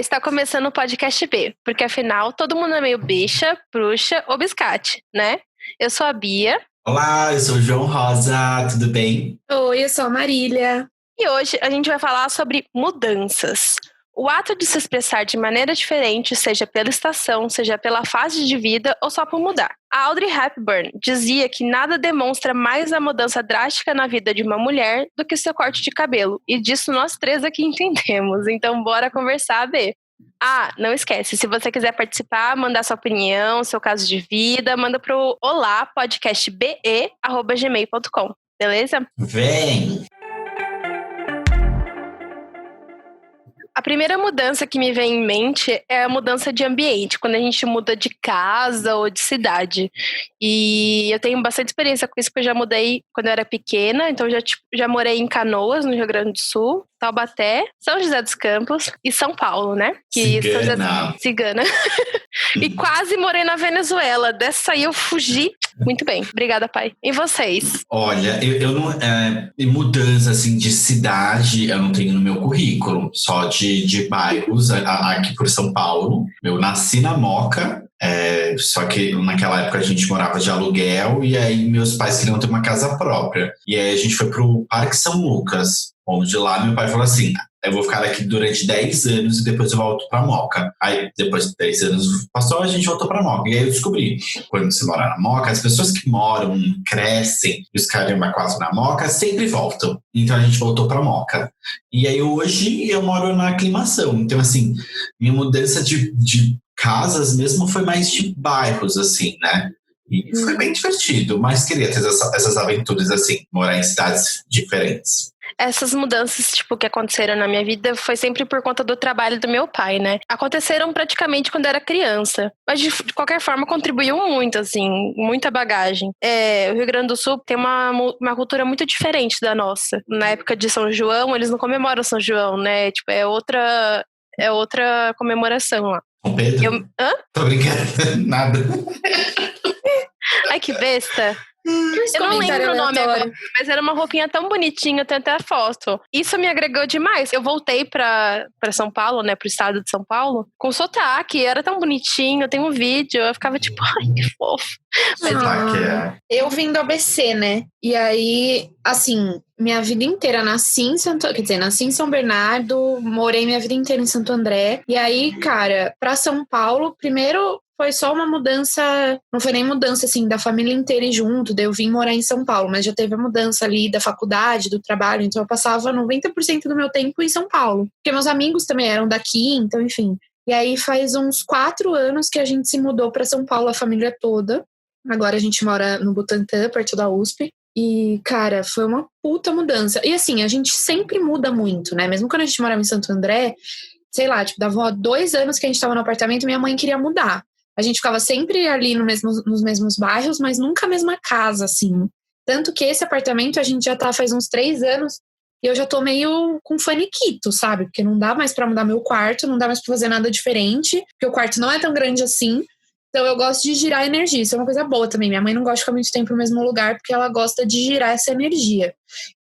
está começando o podcast B, porque afinal todo mundo é meio bicha, bruxa ou biscate, né? Eu sou a Bia. Olá, eu sou o João Rosa, tudo bem? Oi, eu sou a Marília. E hoje a gente vai falar sobre mudanças. O ato de se expressar de maneira diferente, seja pela estação, seja pela fase de vida ou só por mudar. A Audrey Hepburn dizia que nada demonstra mais a mudança drástica na vida de uma mulher do que seu corte de cabelo. E disso nós três aqui entendemos. Então bora conversar, B. Ah, não esquece, se você quiser participar, mandar sua opinião, seu caso de vida, manda pro olapodcastbe@gmail.com, beleza? Vem! A primeira mudança que me vem em mente é a mudança de ambiente, quando a gente muda de casa ou de cidade. E eu tenho bastante experiência com isso, porque eu já mudei quando eu era pequena, então já morei em Canoas, no Rio Grande do Sul, Taubaté, São José dos Campos e São Paulo, né? Cigana. E quase morei na Venezuela. Dessa aí eu fugi. Muito bem, obrigada, pai. E vocês? Olha, eu não. Mudança assim de cidade eu não tenho no meu currículo, só de bairros aqui por São Paulo. Eu nasci na Moca. Só que naquela época a gente morava de aluguel e aí meus pais queriam ter uma casa própria. E aí a gente foi pro Parque São Lucas, onde lá meu pai falou assim: eu vou ficar aqui durante 10 anos e depois eu volto pra Moca. Aí depois de 10 anos passou, a gente voltou pra Moca. E aí eu descobri, quando você mora na Moca, as pessoas que moram, crescem e os caramba quase na Moca sempre voltam. Então a gente voltou pra Moca. E aí hoje eu moro na Aclimação. Então assim, minha mudança de casas mesmo foi mais de bairros, assim, né? E foi bem divertido, mas queria ter essas aventuras, assim, morar em cidades diferentes. Essas mudanças, que aconteceram na minha vida foi sempre por conta do trabalho do meu pai, né? Aconteceram praticamente quando eu era criança. Mas, de qualquer forma, contribuiu muito, assim, muita bagagem. O Rio Grande do Sul tem uma cultura muito diferente da nossa. Na época de São João, eles não comemoram São João, né? É outra comemoração lá. Com Pedro? Hã? Tô brincando, nada. Ai, que besta. Eu não lembro o nome agora, mas era uma roupinha tão bonitinha, tem até a foto. Isso me agregou demais. Eu voltei pra São Paulo, né, pro estado de São Paulo, com sotaque, era tão bonitinho, tem um vídeo, eu ficava tipo, ai, que fofo. Eu vim do ABC, né, e aí, assim, minha vida inteira nasci em São Bernardo, morei minha vida inteira em Santo André, e aí, cara, pra São Paulo, primeiro foi só uma mudança, não foi nem mudança assim da família inteira e junto, daí eu vim morar em São Paulo, mas já teve a mudança ali da faculdade, do trabalho, então eu passava 90% do meu tempo em São Paulo, porque meus amigos também eram daqui, então enfim. E aí faz uns 4 anos que a gente se mudou para São Paulo, a família toda. Agora a gente mora no Butantã, perto da USP. E, cara, foi uma puta mudança. E assim, a gente sempre muda muito, né? Mesmo quando a gente morava em Santo André, sei lá, dava 2 anos que a gente tava no apartamento e minha mãe queria mudar. A gente ficava sempre ali nos mesmos bairros, mas nunca a mesma casa, assim. Tanto que esse apartamento a gente já tá faz uns 3 anos e eu já tô meio com faniquito, sabe? Porque não dá mais pra mudar meu quarto, não dá mais pra fazer nada diferente, porque o quarto não é tão grande assim. Então eu gosto de girar energia, isso é uma coisa boa também. Minha mãe não gosta de ficar muito tempo no mesmo lugar, porque ela gosta de girar essa energia.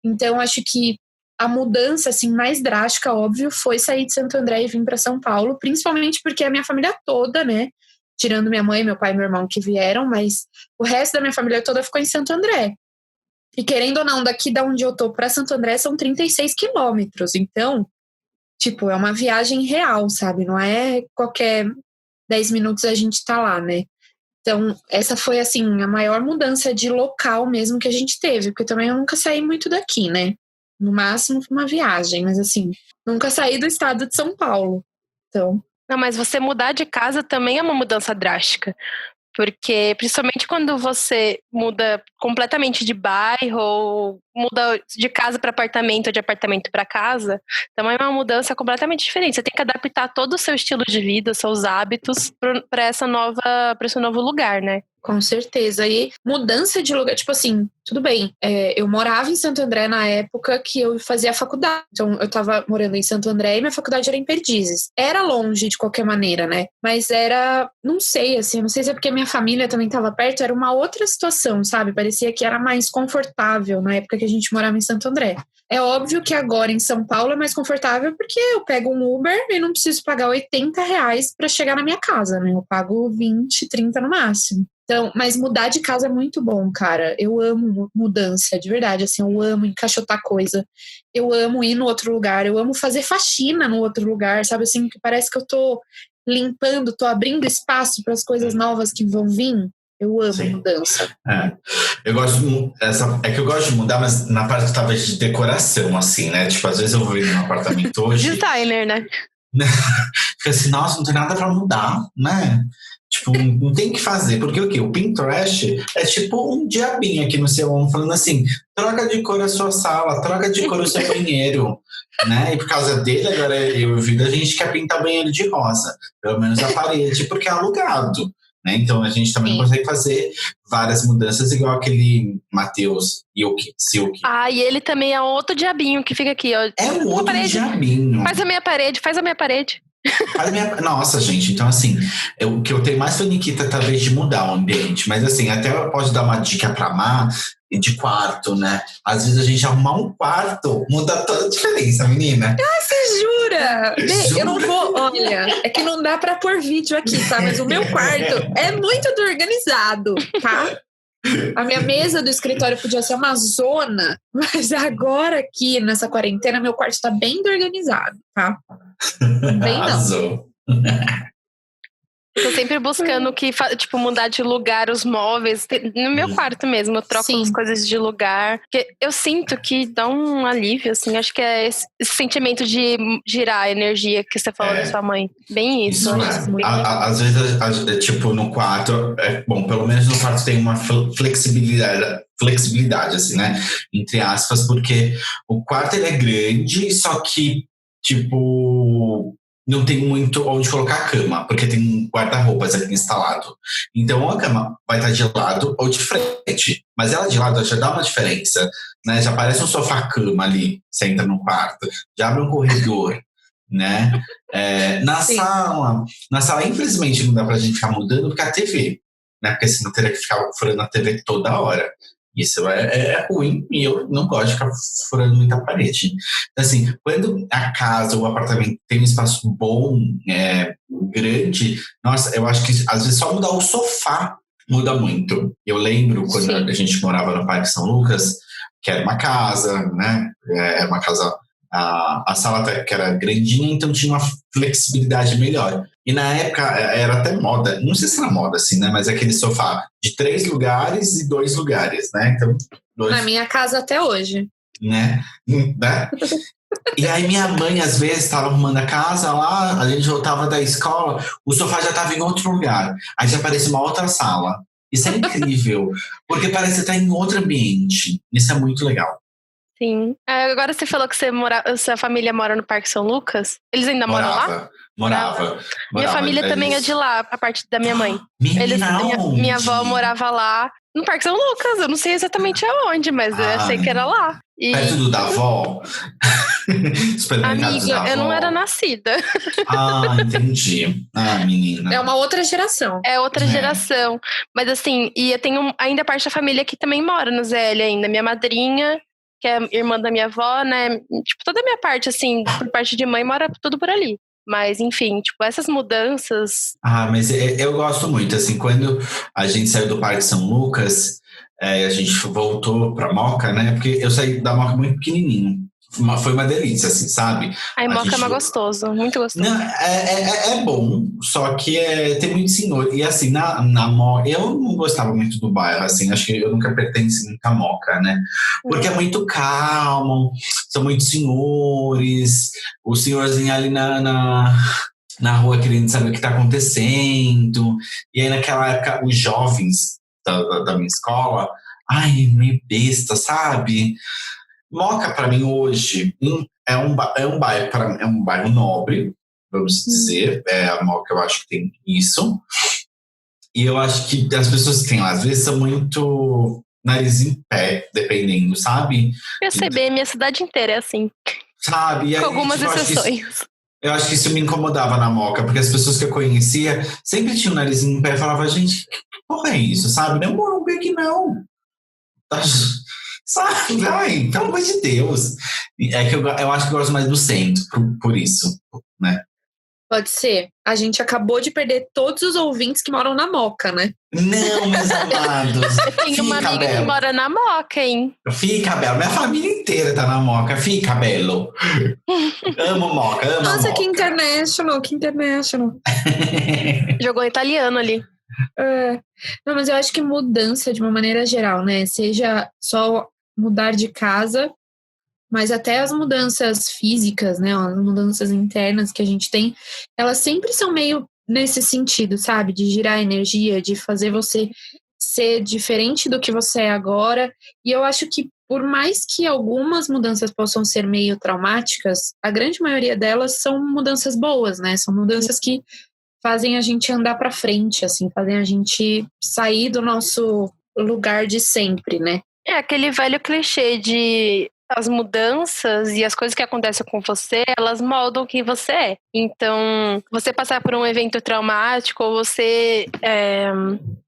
Então acho que a mudança assim, mais drástica, óbvio, foi sair de Santo André e vir pra São Paulo, principalmente porque a minha família toda, né? Tirando minha mãe, meu pai e meu irmão que vieram, mas o resto da minha família toda ficou em Santo André. E querendo ou não, daqui da onde eu tô pra Santo André são 36 quilômetros. Então, é uma viagem real, sabe? Não é qualquer 10 minutos a gente tá lá, né? Então, essa foi, assim, a maior mudança de local mesmo que a gente teve. Porque também eu nunca saí muito daqui, né? No máximo uma viagem, mas assim, nunca saí do estado de São Paulo. Então... Não, mas você mudar de casa também é uma mudança drástica. Porque, principalmente quando você muda completamente de bairro, ou muda de casa para apartamento, ou de apartamento para casa, também é uma mudança completamente diferente. Você tem que adaptar todo o seu estilo de vida, seus hábitos, para esse novo lugar, né? Com certeza. E mudança de lugar, assim, tudo bem. Eu morava em Santo André na época que eu fazia a faculdade. Então, eu tava morando em Santo André e minha faculdade era em Perdizes. Era longe de qualquer maneira, né? Mas era, não sei, assim, não sei se é porque minha família também tava perto, era uma outra situação, sabe? Parecia que era mais confortável na época que a gente morava em Santo André. É óbvio que agora em São Paulo é mais confortável porque eu pego um Uber e não preciso pagar R$ 80 para chegar na minha casa, né? Eu pago 20, 30 no máximo. Então, mas mudar de casa é muito bom, cara. Eu amo mudança, de verdade. Assim, eu amo encaixotar coisa. Eu amo ir no outro lugar. Eu amo fazer faxina no outro lugar, sabe? Assim, que parece que eu tô limpando, tô abrindo espaço para as coisas novas que vão vir. Eu amo mudança. Eu gosto é que eu gosto de mudar, mas na parte talvez de decoração, assim, né? Tipo, às vezes eu vou ir num apartamento hoje. Designer, né? Fica assim, nossa, não tem nada pra mudar, né? Tipo, não tem o que fazer, porque o quê? O Pinterest é tipo um diabinho aqui no seu ombro falando assim, troca de cor a sua sala, troca de cor o seu banheiro, né? E por causa dele, agora eu e o Vida, a gente quer pintar banheiro de rosa, pelo menos a parede, porque é alugado, né? Então a gente também consegue fazer várias mudanças, igual aquele Matheus Silk. E ele também é outro diabinho que fica aqui, ó. É um outro diabinho. Faz a minha parede. Nossa, gente, então assim, o que eu tenho mais foi Nikita, talvez, de mudar o ambiente, mas assim, até eu posso dar uma dica pra Má de quarto, né? Às vezes a gente arrumar um quarto muda toda a diferença, menina. Você jura? Eu não vou, olha, é que não dá pra pôr vídeo aqui, tá? Mas o meu quarto é muito organizado, tá? A minha mesa do escritório podia ser uma zona, mas agora aqui nessa quarentena meu quarto tá bem organizado, tá? Bem não. Tô sempre buscando tipo, mudar de lugar os móveis. No meu quarto mesmo, eu troco as coisas de lugar. Porque eu sinto que dá um alívio, assim. Acho que é esse sentimento de girar a energia que você falou da sua mãe. Bem isso. Às vezes, tipo, no quarto, bom, pelo menos no quarto tem uma flexibilidade, assim, né? Entre aspas, porque o quarto ele é grande, só que, tipo, não tem muito onde colocar a cama, porque tem um guarda-roupas aqui instalado. Então, a cama vai estar de lado ou de frente. Mas ela de lado já dá uma diferença, né? Já parece um sofá-cama ali, você entra no quarto. Já abre um corredor, né? Na sala, infelizmente, não dá pra gente ficar mudando porque a TV, né? Porque senão teria que ficar furando a TV toda hora. Isso é ruim e eu não gosto de ficar furando muita parede. Então, assim, quando a casa ou o apartamento tem um espaço bom, grande, nossa, eu acho que às vezes só mudar o sofá muda muito. Eu lembro quando a gente morava no Parque São Lucas, que era uma casa, né? Era uma casa, a sala até que era grandinha, então tinha uma flexibilidade melhor. E na época era até moda, não sei se era moda assim, né? Mas aquele sofá de 3 lugares e 2 lugares, né? Então, na minha casa até hoje. Né? E aí minha mãe, às vezes, estava arrumando a casa lá, a gente voltava da escola, o sofá já estava em outro lugar. Aí já aparece uma outra sala. Isso é incrível, porque parece estar em outro ambiente. Isso é muito legal. Sim. Agora você falou que sua família mora no Parque São Lucas. Eles ainda moram lá? Morava. Minha família também é de lá, a parte da minha mãe. Minha avó morava lá no Parque São Lucas. Eu não sei exatamente aonde, mas eu sei que era lá. Perto do da avó? Amiga, eu não era nascida. Entendi. Menina. É uma outra geração. É outra geração. Mas assim, e eu tenho ainda parte da família que também mora no ZL ainda. Minha madrinha, que é irmã da minha avó, né? Tipo, toda a minha parte, assim, por parte de mãe, mora tudo por ali. Mas, enfim, tipo, essas mudanças... Mas eu gosto muito, assim, quando a gente saiu do Parque São Lucas, a gente voltou pra Moca, né? Porque eu saí da Moca muito pequenininho. Foi uma delícia, assim, sabe? A Moca é mais gostoso, muito gostoso. Não, é bom, só que tem muito senhor. E assim, na Moca, eu não gostava muito do bairro, assim, acho que eu nunca pertenci muito à Moca, né? Porque é muito calmo, são muitos senhores, o senhorzinho ali na rua querendo saber o que está acontecendo. E aí, naquela época, os jovens da minha escola, meio besta, sabe? Moca, para mim, hoje, é um bairro nobre, vamos dizer. A Moca, eu acho que tem isso. E eu acho que as pessoas que têm lá, às vezes, são muito nariz em pé, dependendo, sabe? Perceber, minha cidade inteira é assim. Sabe? Com algumas exceções. Eu acho que isso me incomodava na Moca, porque as pessoas que eu conhecia sempre tinham o nariz em pé e falavam, gente, que porra é isso, sabe? Não, Morumbi aqui não. Sabe? Ai, pelo amor de Deus. É que eu acho que eu gosto mais do centro, por isso, né? Pode ser. A gente acabou de perder todos os ouvintes que moram na Moca, né? Não, meus amados. Eu tenho uma amiga que mora na Moca, hein? Fica, Belo. Minha família inteira tá na Moca. Fica, Belo. Amo Moca, amo Nossa, Moca. que international. Jogou italiano ali. Não, mas eu acho que mudança de uma maneira geral, né? Seja só mudar de casa, mas até as mudanças físicas, né? As mudanças internas que a gente tem, elas sempre são meio nesse sentido, sabe? De girar energia, de fazer você ser diferente do que você é agora. E eu acho que por mais que algumas mudanças possam ser meio traumáticas, a grande maioria delas são mudanças boas, né? São mudanças que fazem a gente andar para frente, assim, fazem a gente sair do nosso lugar de sempre, né? É aquele velho clichê de as mudanças e as coisas que acontecem com você, elas moldam quem você é. Então, você passar por um evento traumático ou você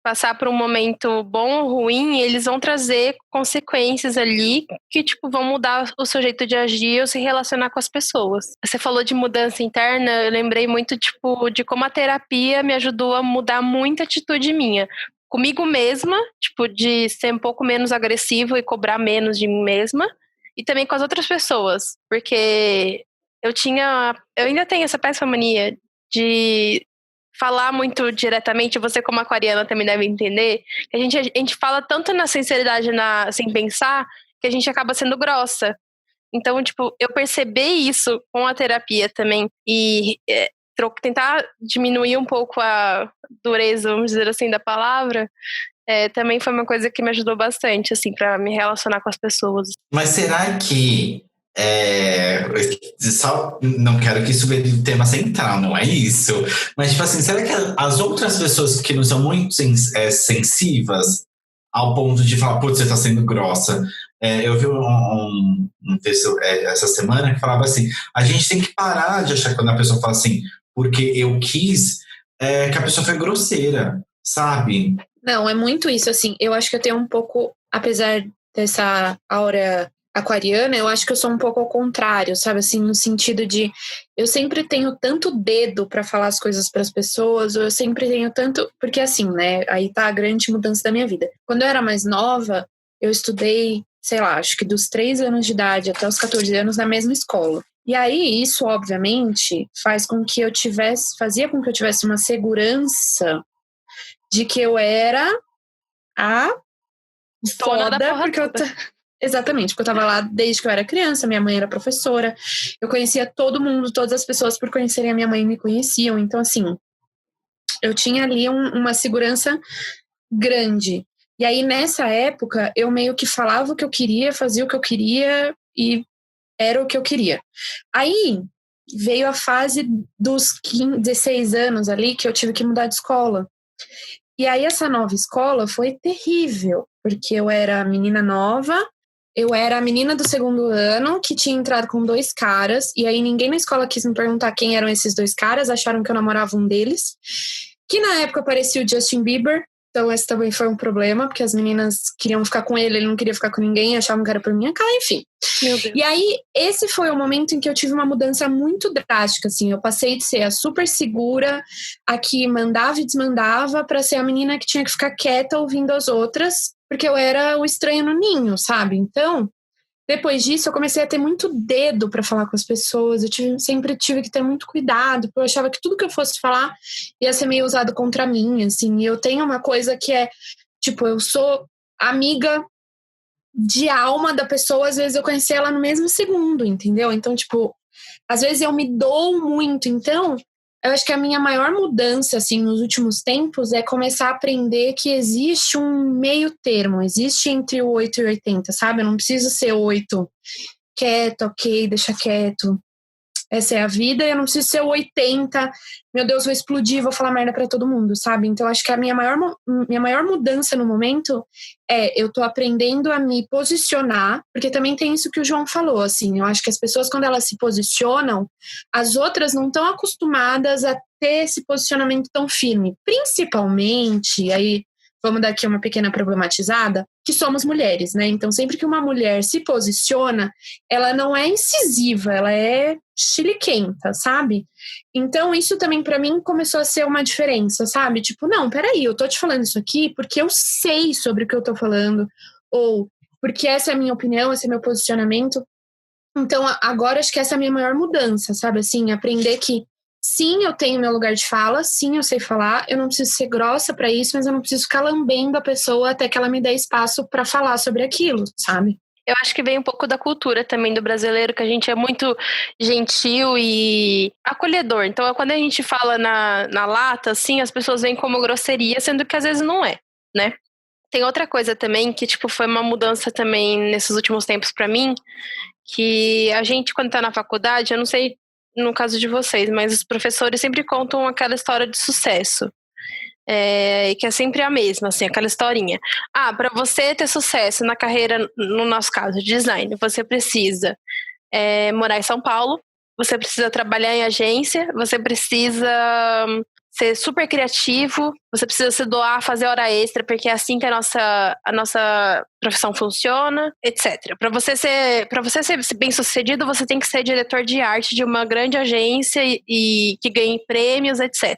passar por um momento bom ou ruim, eles vão trazer consequências ali que, tipo, vão mudar o seu jeito de agir ou se relacionar com as pessoas. Você falou de mudança interna, eu lembrei muito, tipo, de como a terapia me ajudou a mudar muita atitude minha. Comigo mesma, tipo, de ser um pouco menos agressivo e cobrar menos de mim mesma. E também com as outras pessoas, porque eu ainda tenho essa péssima mania de falar muito diretamente, você como aquariana também deve entender, que a gente fala tanto na sinceridade, sem pensar, que a gente acaba sendo grossa. Então, tipo, eu percebi isso com a terapia também, e tentar diminuir um pouco a dureza, vamos dizer assim, da palavra, também foi uma coisa que me ajudou bastante, assim, pra me relacionar com as pessoas. Mas será que só não quero que isso venha do tema central, não é isso? Mas, tipo assim, será que as outras pessoas que não são muito sensíveis ao ponto de falar, putz, você tá sendo grossa? Eu vi um texto essa semana que falava assim, a gente tem que parar de achar quando a pessoa fala assim, porque eu quis, que a pessoa foi grosseira, sabe? Não, é muito isso, assim, eu acho que eu tenho um pouco, apesar dessa aura aquariana, eu acho que eu sou um pouco ao contrário, sabe, assim, no sentido de eu sempre tenho tanto dedo para falar as coisas para as pessoas, ou eu sempre tenho tanto, porque assim, né, aí tá a grande mudança da minha vida. Quando eu era mais nova, eu estudei, sei lá, acho que dos 3 anos de idade até os 14 anos na mesma escola. E aí, isso, obviamente, fazia com que eu tivesse uma segurança de que eu era a foda, porque exatamente, porque eu tava lá desde que eu era criança, minha mãe era professora, eu conhecia todo mundo, todas as pessoas por conhecerem a minha mãe me conheciam, então assim, eu tinha ali uma segurança grande. E aí nessa época, eu meio que falava o que eu queria, fazia o que eu queria e era o que eu queria. Aí veio a fase dos 16 anos ali que eu tive que mudar de escola. E aí essa nova escola foi terrível, porque eu era menina nova, eu era a menina do 2º ano que tinha entrado com 2 caras, e aí ninguém na escola quis me perguntar quem eram esses 2 caras, acharam que eu namorava um deles, que na época parecia o Justin Bieber, então esse também foi um problema, porque as meninas queriam ficar com ele não queria ficar com ninguém, achavam que era por minha cara, enfim. Meu Deus. E aí, esse foi o momento em que eu tive uma mudança muito drástica, assim, eu passei de ser a super segura, a que mandava e desmandava, para ser a menina que tinha que ficar quieta ouvindo as outras, porque eu era o estranho no ninho, sabe? Então, depois disso, eu comecei a ter muito dedo para falar com as pessoas, sempre tive que ter muito cuidado, porque eu achava que tudo que eu fosse falar ia ser meio usado contra mim, assim, e eu tenho uma coisa que é, tipo, eu sou amiga de alma da pessoa, às vezes eu conheci ela no mesmo segundo, entendeu? Então, tipo, às vezes eu me dou muito, então eu acho que a minha maior mudança, assim, nos últimos tempos é começar a aprender que existe um meio termo, existe entre o 8 e 80, sabe? Eu não preciso ser 8, quieto, ok, deixa quieto. Essa é a vida, e eu não preciso ser 80, meu Deus, vou explodir, vou falar merda pra todo mundo, sabe? Então, acho que a minha maior mudança no momento eu tô aprendendo a me posicionar, porque também tem isso que o João falou, assim, eu acho que as pessoas, quando elas se posicionam, as outras não estão acostumadas a ter esse posicionamento tão firme, principalmente, aí vamos dar aqui uma pequena problematizada, que somos mulheres, né? Então, sempre que uma mulher se posiciona, ela não é incisiva, ela é chiliquenta, sabe? Então, isso também para mim começou a ser uma diferença, sabe? Tipo, não, peraí, eu tô te falando isso aqui porque eu sei sobre o que eu tô falando, ou porque essa é a minha opinião, esse é meu posicionamento. Então, agora acho que essa é a minha maior mudança, sabe? Assim, aprender que sim, eu tenho meu lugar de fala, sim, eu sei falar, eu não preciso ser grossa para isso, mas eu não preciso ficar lambendo a pessoa até que ela me dê espaço para falar sobre aquilo, sabe? Eu acho que vem um pouco da cultura também do brasileiro, que a gente é muito gentil e acolhedor. Então, quando a gente fala na lata, assim, as pessoas veem como grosseria, sendo que às vezes não é, né? Tem outra coisa também que, tipo, foi uma mudança também nesses últimos tempos pra mim, que a gente, quando tá na faculdade, eu não sei no caso de vocês, mas os professores sempre contam aquela história de sucesso. Que é sempre a mesma, assim, aquela historinha. Para você ter sucesso na carreira, no nosso caso, de design, você precisa morar em São Paulo, você precisa trabalhar em agência, você precisa ser super criativo, você precisa se doar, fazer hora extra, porque é assim que a nossa profissão funciona, etc. Para você ser bem sucedido, você tem que ser diretor de arte de uma grande agência e que ganhe prêmios, etc.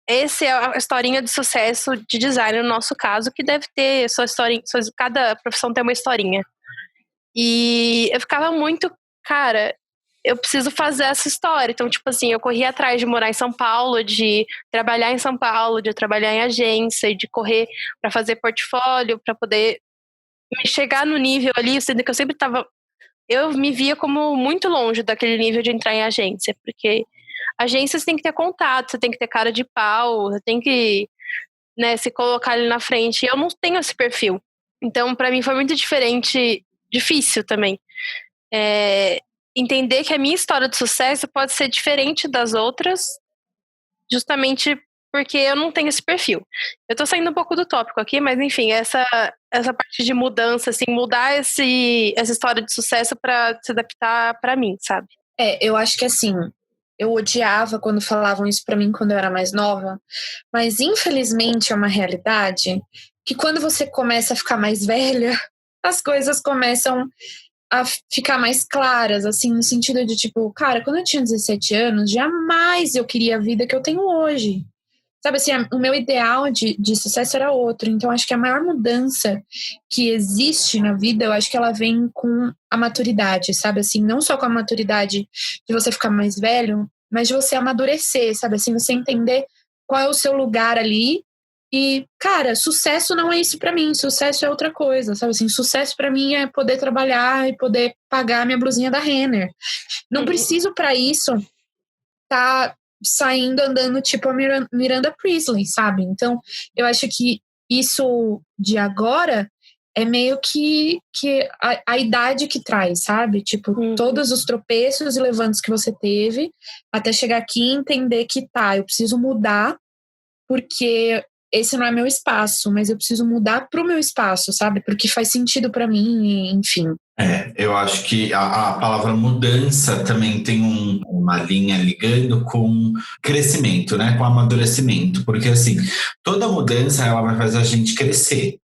Essa é a historinha de sucesso de design, no nosso caso, que deve ter sua historinha, cada profissão tem uma historinha. E eu ficava muito, cara, eu preciso fazer essa história. Então, tipo assim, eu corri atrás de morar em São Paulo, de trabalhar em São Paulo, de trabalhar em agência, de correr para fazer portfólio, para poder me chegar no nível ali, sendo que eu sempre tava... Eu me via como muito longe daquele nível de entrar em agência, porque agência você tem que ter contato, você tem que ter cara de pau, você tem que, né, se colocar ali na frente. E eu não tenho esse perfil. Então, para mim foi muito difícil também. Entender que a minha história de sucesso pode ser diferente das outras, justamente porque eu não tenho esse perfil. Eu tô saindo um pouco do tópico aqui, mas enfim, essa parte de mudança, assim, mudar essa história de sucesso para se adaptar para mim, sabe? Eu acho que assim, eu odiava quando falavam isso pra mim quando eu era mais nova, mas infelizmente é uma realidade que quando você começa a ficar mais velha, as coisas começam a ficar mais claras, assim, no sentido de tipo, cara, quando eu tinha 17 anos, jamais eu queria a vida que eu tenho hoje. Sabe assim, o meu ideal de sucesso era outro. Então, acho que a maior mudança que existe na vida, eu acho que ela vem com a maturidade, sabe? Assim, não só com a maturidade de você ficar mais velho, mas de você amadurecer, sabe? Assim, você entender qual é o seu lugar ali. E, cara, sucesso não é isso pra mim. Sucesso é outra coisa, sabe? Assim, sucesso pra mim é poder trabalhar e poder pagar minha blusinha da Renner. Não preciso pra isso tá saindo andando tipo a Miranda Priestly, sabe? Então, eu acho que isso de agora é meio que a idade que traz, sabe? Tipo, todos os tropeços e levantos que você teve até chegar aqui e entender que eu preciso mudar porque esse não é meu espaço, mas eu preciso mudar pro meu espaço, sabe? Porque faz sentido pra mim, enfim. Eu acho que a palavra mudança também tem uma linha ligando com crescimento, né? Com amadurecimento. Porque, assim, toda mudança, ela vai fazer a gente crescer.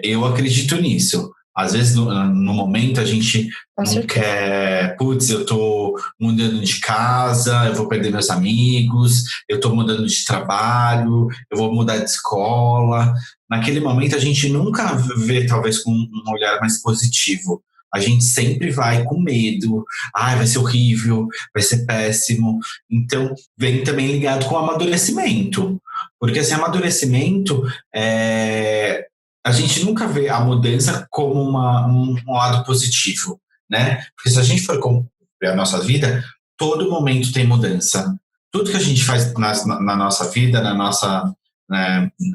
Eu acredito nisso. Às vezes, no momento, a gente não quer... Putz, eu tô mudando de casa, eu vou perder meus amigos, eu tô mudando de trabalho, eu vou mudar de escola. Naquele momento, a gente nunca vê, talvez, com um olhar mais positivo. A gente sempre vai com medo. Vai ser horrível, vai ser péssimo. Então, vem também ligado com o amadurecimento. Porque, assim, amadurecimento a gente nunca vê a mudança como um lado positivo, né? Porque se a gente for ver a nossa vida, todo momento tem mudança. Tudo que a gente faz na nossa vida,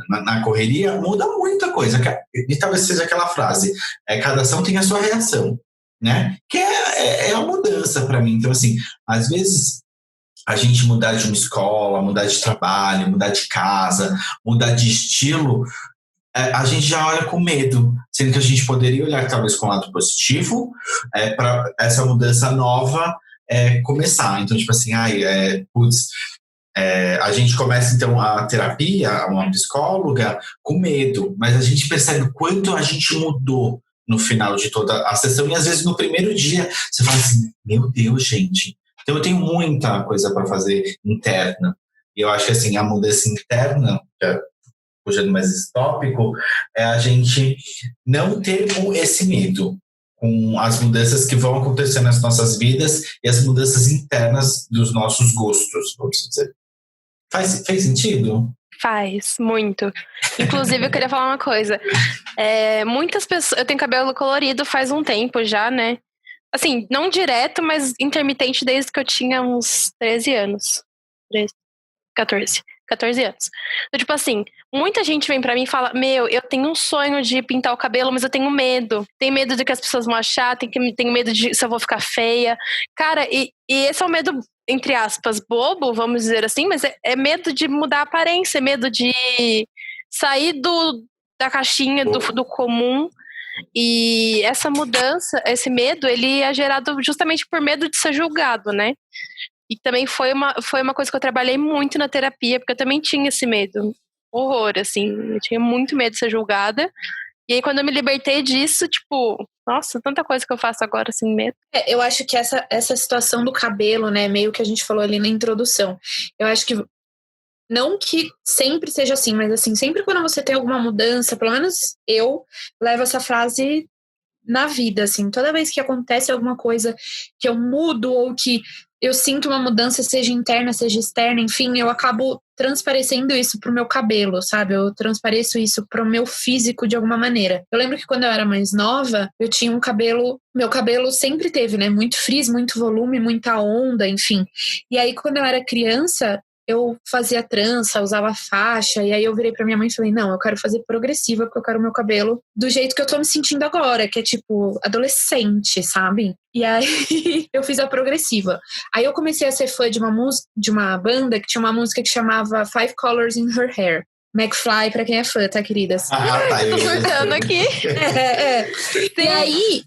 na correria, muda muita coisa. E talvez seja aquela frase, cada ação tem a sua reação, né? Que é a mudança para mim. Então, assim, às vezes a gente mudar de uma escola, mudar de trabalho, mudar de casa, mudar de estilo, a gente já olha com medo, sendo que a gente poderia olhar talvez com um lado positivo para essa mudança nova começar. Então, tipo assim, putz, A gente começa, então, a terapia, uma psicóloga, com medo, mas a gente percebe o quanto a gente mudou no final de toda a sessão, e às vezes no primeiro dia você fala assim, meu Deus, gente, então eu tenho muita coisa para fazer interna. E eu acho que assim, a mudança interna, puxando mais esse tópico, é a gente não ter esse medo com as mudanças que vão acontecer nas nossas vidas e as mudanças internas dos nossos gostos, vamos dizer. Faz sentido? Faz, muito. Inclusive, eu queria falar uma coisa. Muitas pessoas... Eu tenho cabelo colorido faz um tempo já, né? Assim, não direto, mas intermitente desde que eu tinha uns 13 anos. 14 anos. Então, tipo assim, muita gente vem pra mim e fala, eu tenho um sonho de pintar o cabelo, mas eu tenho medo. Tenho medo de que as pessoas vão achar, tenho medo de se eu vou ficar feia. Cara, e esse é o medo, entre aspas, bobo, vamos dizer assim, mas é medo de mudar a aparência, é medo de sair da caixinha, do comum. E essa mudança, esse medo, ele é gerado justamente por medo de ser julgado, né? E também foi uma coisa que eu trabalhei muito na terapia, porque eu também tinha esse medo. Horror, assim. Eu tinha muito medo de ser julgada. E aí, quando eu me libertei disso, tipo... Nossa, tanta coisa que eu faço agora, assim, medo. Eu acho que essa situação do cabelo, né? Meio que a gente falou ali na introdução. Eu acho que... Não que sempre seja assim, mas assim, sempre quando você tem alguma mudança, pelo menos eu levo essa frase na vida, assim. Toda vez que acontece alguma coisa que eu mudo ou que eu sinto uma mudança, seja interna, seja externa, enfim, eu acabo transparecendo isso pro meu cabelo, sabe? Eu transpareço isso pro meu físico de alguma maneira. Eu lembro que quando eu era mais nova, eu tinha um cabelo... Meu cabelo sempre teve, né? Muito frizz, muito volume, muita onda, enfim. E aí, quando eu era criança... Eu fazia trança, usava faixa, e aí eu virei pra minha mãe e falei, não, eu quero fazer progressiva, porque eu quero o meu cabelo do jeito que eu tô me sentindo agora, que é tipo, adolescente, sabe? E aí eu fiz a progressiva. Aí eu comecei a ser fã de uma banda que tinha uma música que chamava Five Colors in Her Hair. McFly, pra quem é fã, tá, queridas? Tá, Tô surtando aqui. E aí...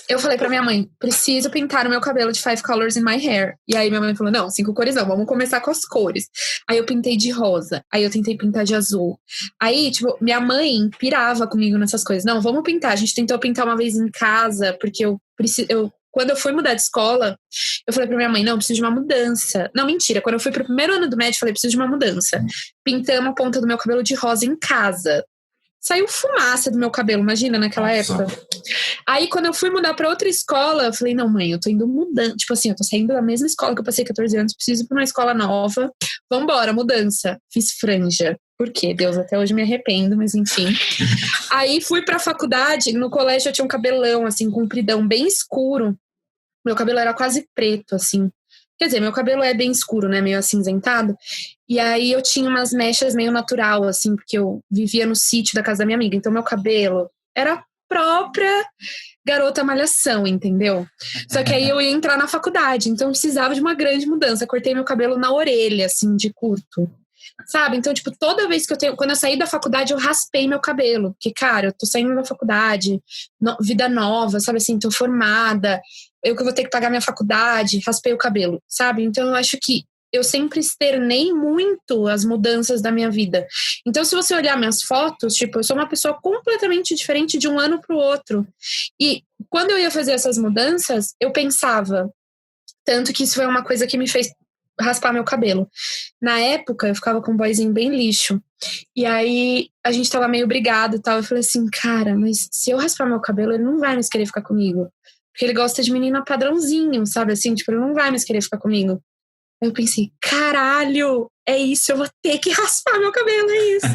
Eu falei pra minha mãe, preciso pintar o meu cabelo de 5 colors in my hair. E aí minha mãe falou, não, 5 cores não, vamos começar com as cores. Aí eu pintei de rosa, aí eu tentei pintar de azul. Aí, tipo, minha mãe pirava comigo nessas coisas. Não, vamos pintar. A gente tentou pintar uma vez em casa, porque quando eu fui mudar de escola, eu falei pra minha mãe, não, eu preciso de uma mudança. Não, mentira, quando eu fui pro primeiro ano do médio, eu falei, preciso de uma mudança. Pintamos a ponta do meu cabelo de rosa em casa. Saiu fumaça do meu cabelo, imagina, naquela época. Aí, quando eu fui mudar pra outra escola, eu falei, não, mãe, eu tô indo mudando. Tipo assim, eu tô saindo da mesma escola que eu passei 14 anos, preciso ir pra uma escola nova. Vambora, mudança. Fiz franja. Por quê? Deus, até hoje me arrependo, mas enfim. Aí, fui pra faculdade. No colégio, eu tinha um cabelão, assim, compridão, bem escuro. Meu cabelo era quase preto, assim. Quer dizer, meu cabelo é bem escuro, né? Meio acinzentado. E aí eu tinha umas mechas meio natural, assim, porque eu vivia no sítio da casa da minha amiga. Então meu cabelo era a própria garota malhação, entendeu? Só que aí eu ia entrar na faculdade, então eu precisava de uma grande mudança. Cortei meu cabelo na orelha, assim, de curto. Sabe? Então, tipo, toda vez que quando eu saí da faculdade, eu raspei meu cabelo. Porque, cara, eu tô saindo da faculdade, vida nova, sabe assim, tô formada, eu que vou ter que pagar minha faculdade, raspei o cabelo, sabe? Então, eu acho que eu sempre externei muito as mudanças da minha vida. Então, se você olhar minhas fotos, tipo, eu sou uma pessoa completamente diferente de um ano pro outro. E quando eu ia fazer essas mudanças, eu pensava, tanto que isso foi uma coisa que me fez raspar meu cabelo. Na época, eu ficava com um boyzinho bem lixo. E aí, a gente tava meio brigado e tal. Eu falei assim, cara, mas se eu raspar meu cabelo, ele não vai mais querer ficar comigo. Porque ele gosta de menina padrãozinho, sabe? Assim, tipo, ele não vai mais querer ficar comigo. Aí eu pensei, caralho, é isso, eu vou ter que raspar meu cabelo, é isso.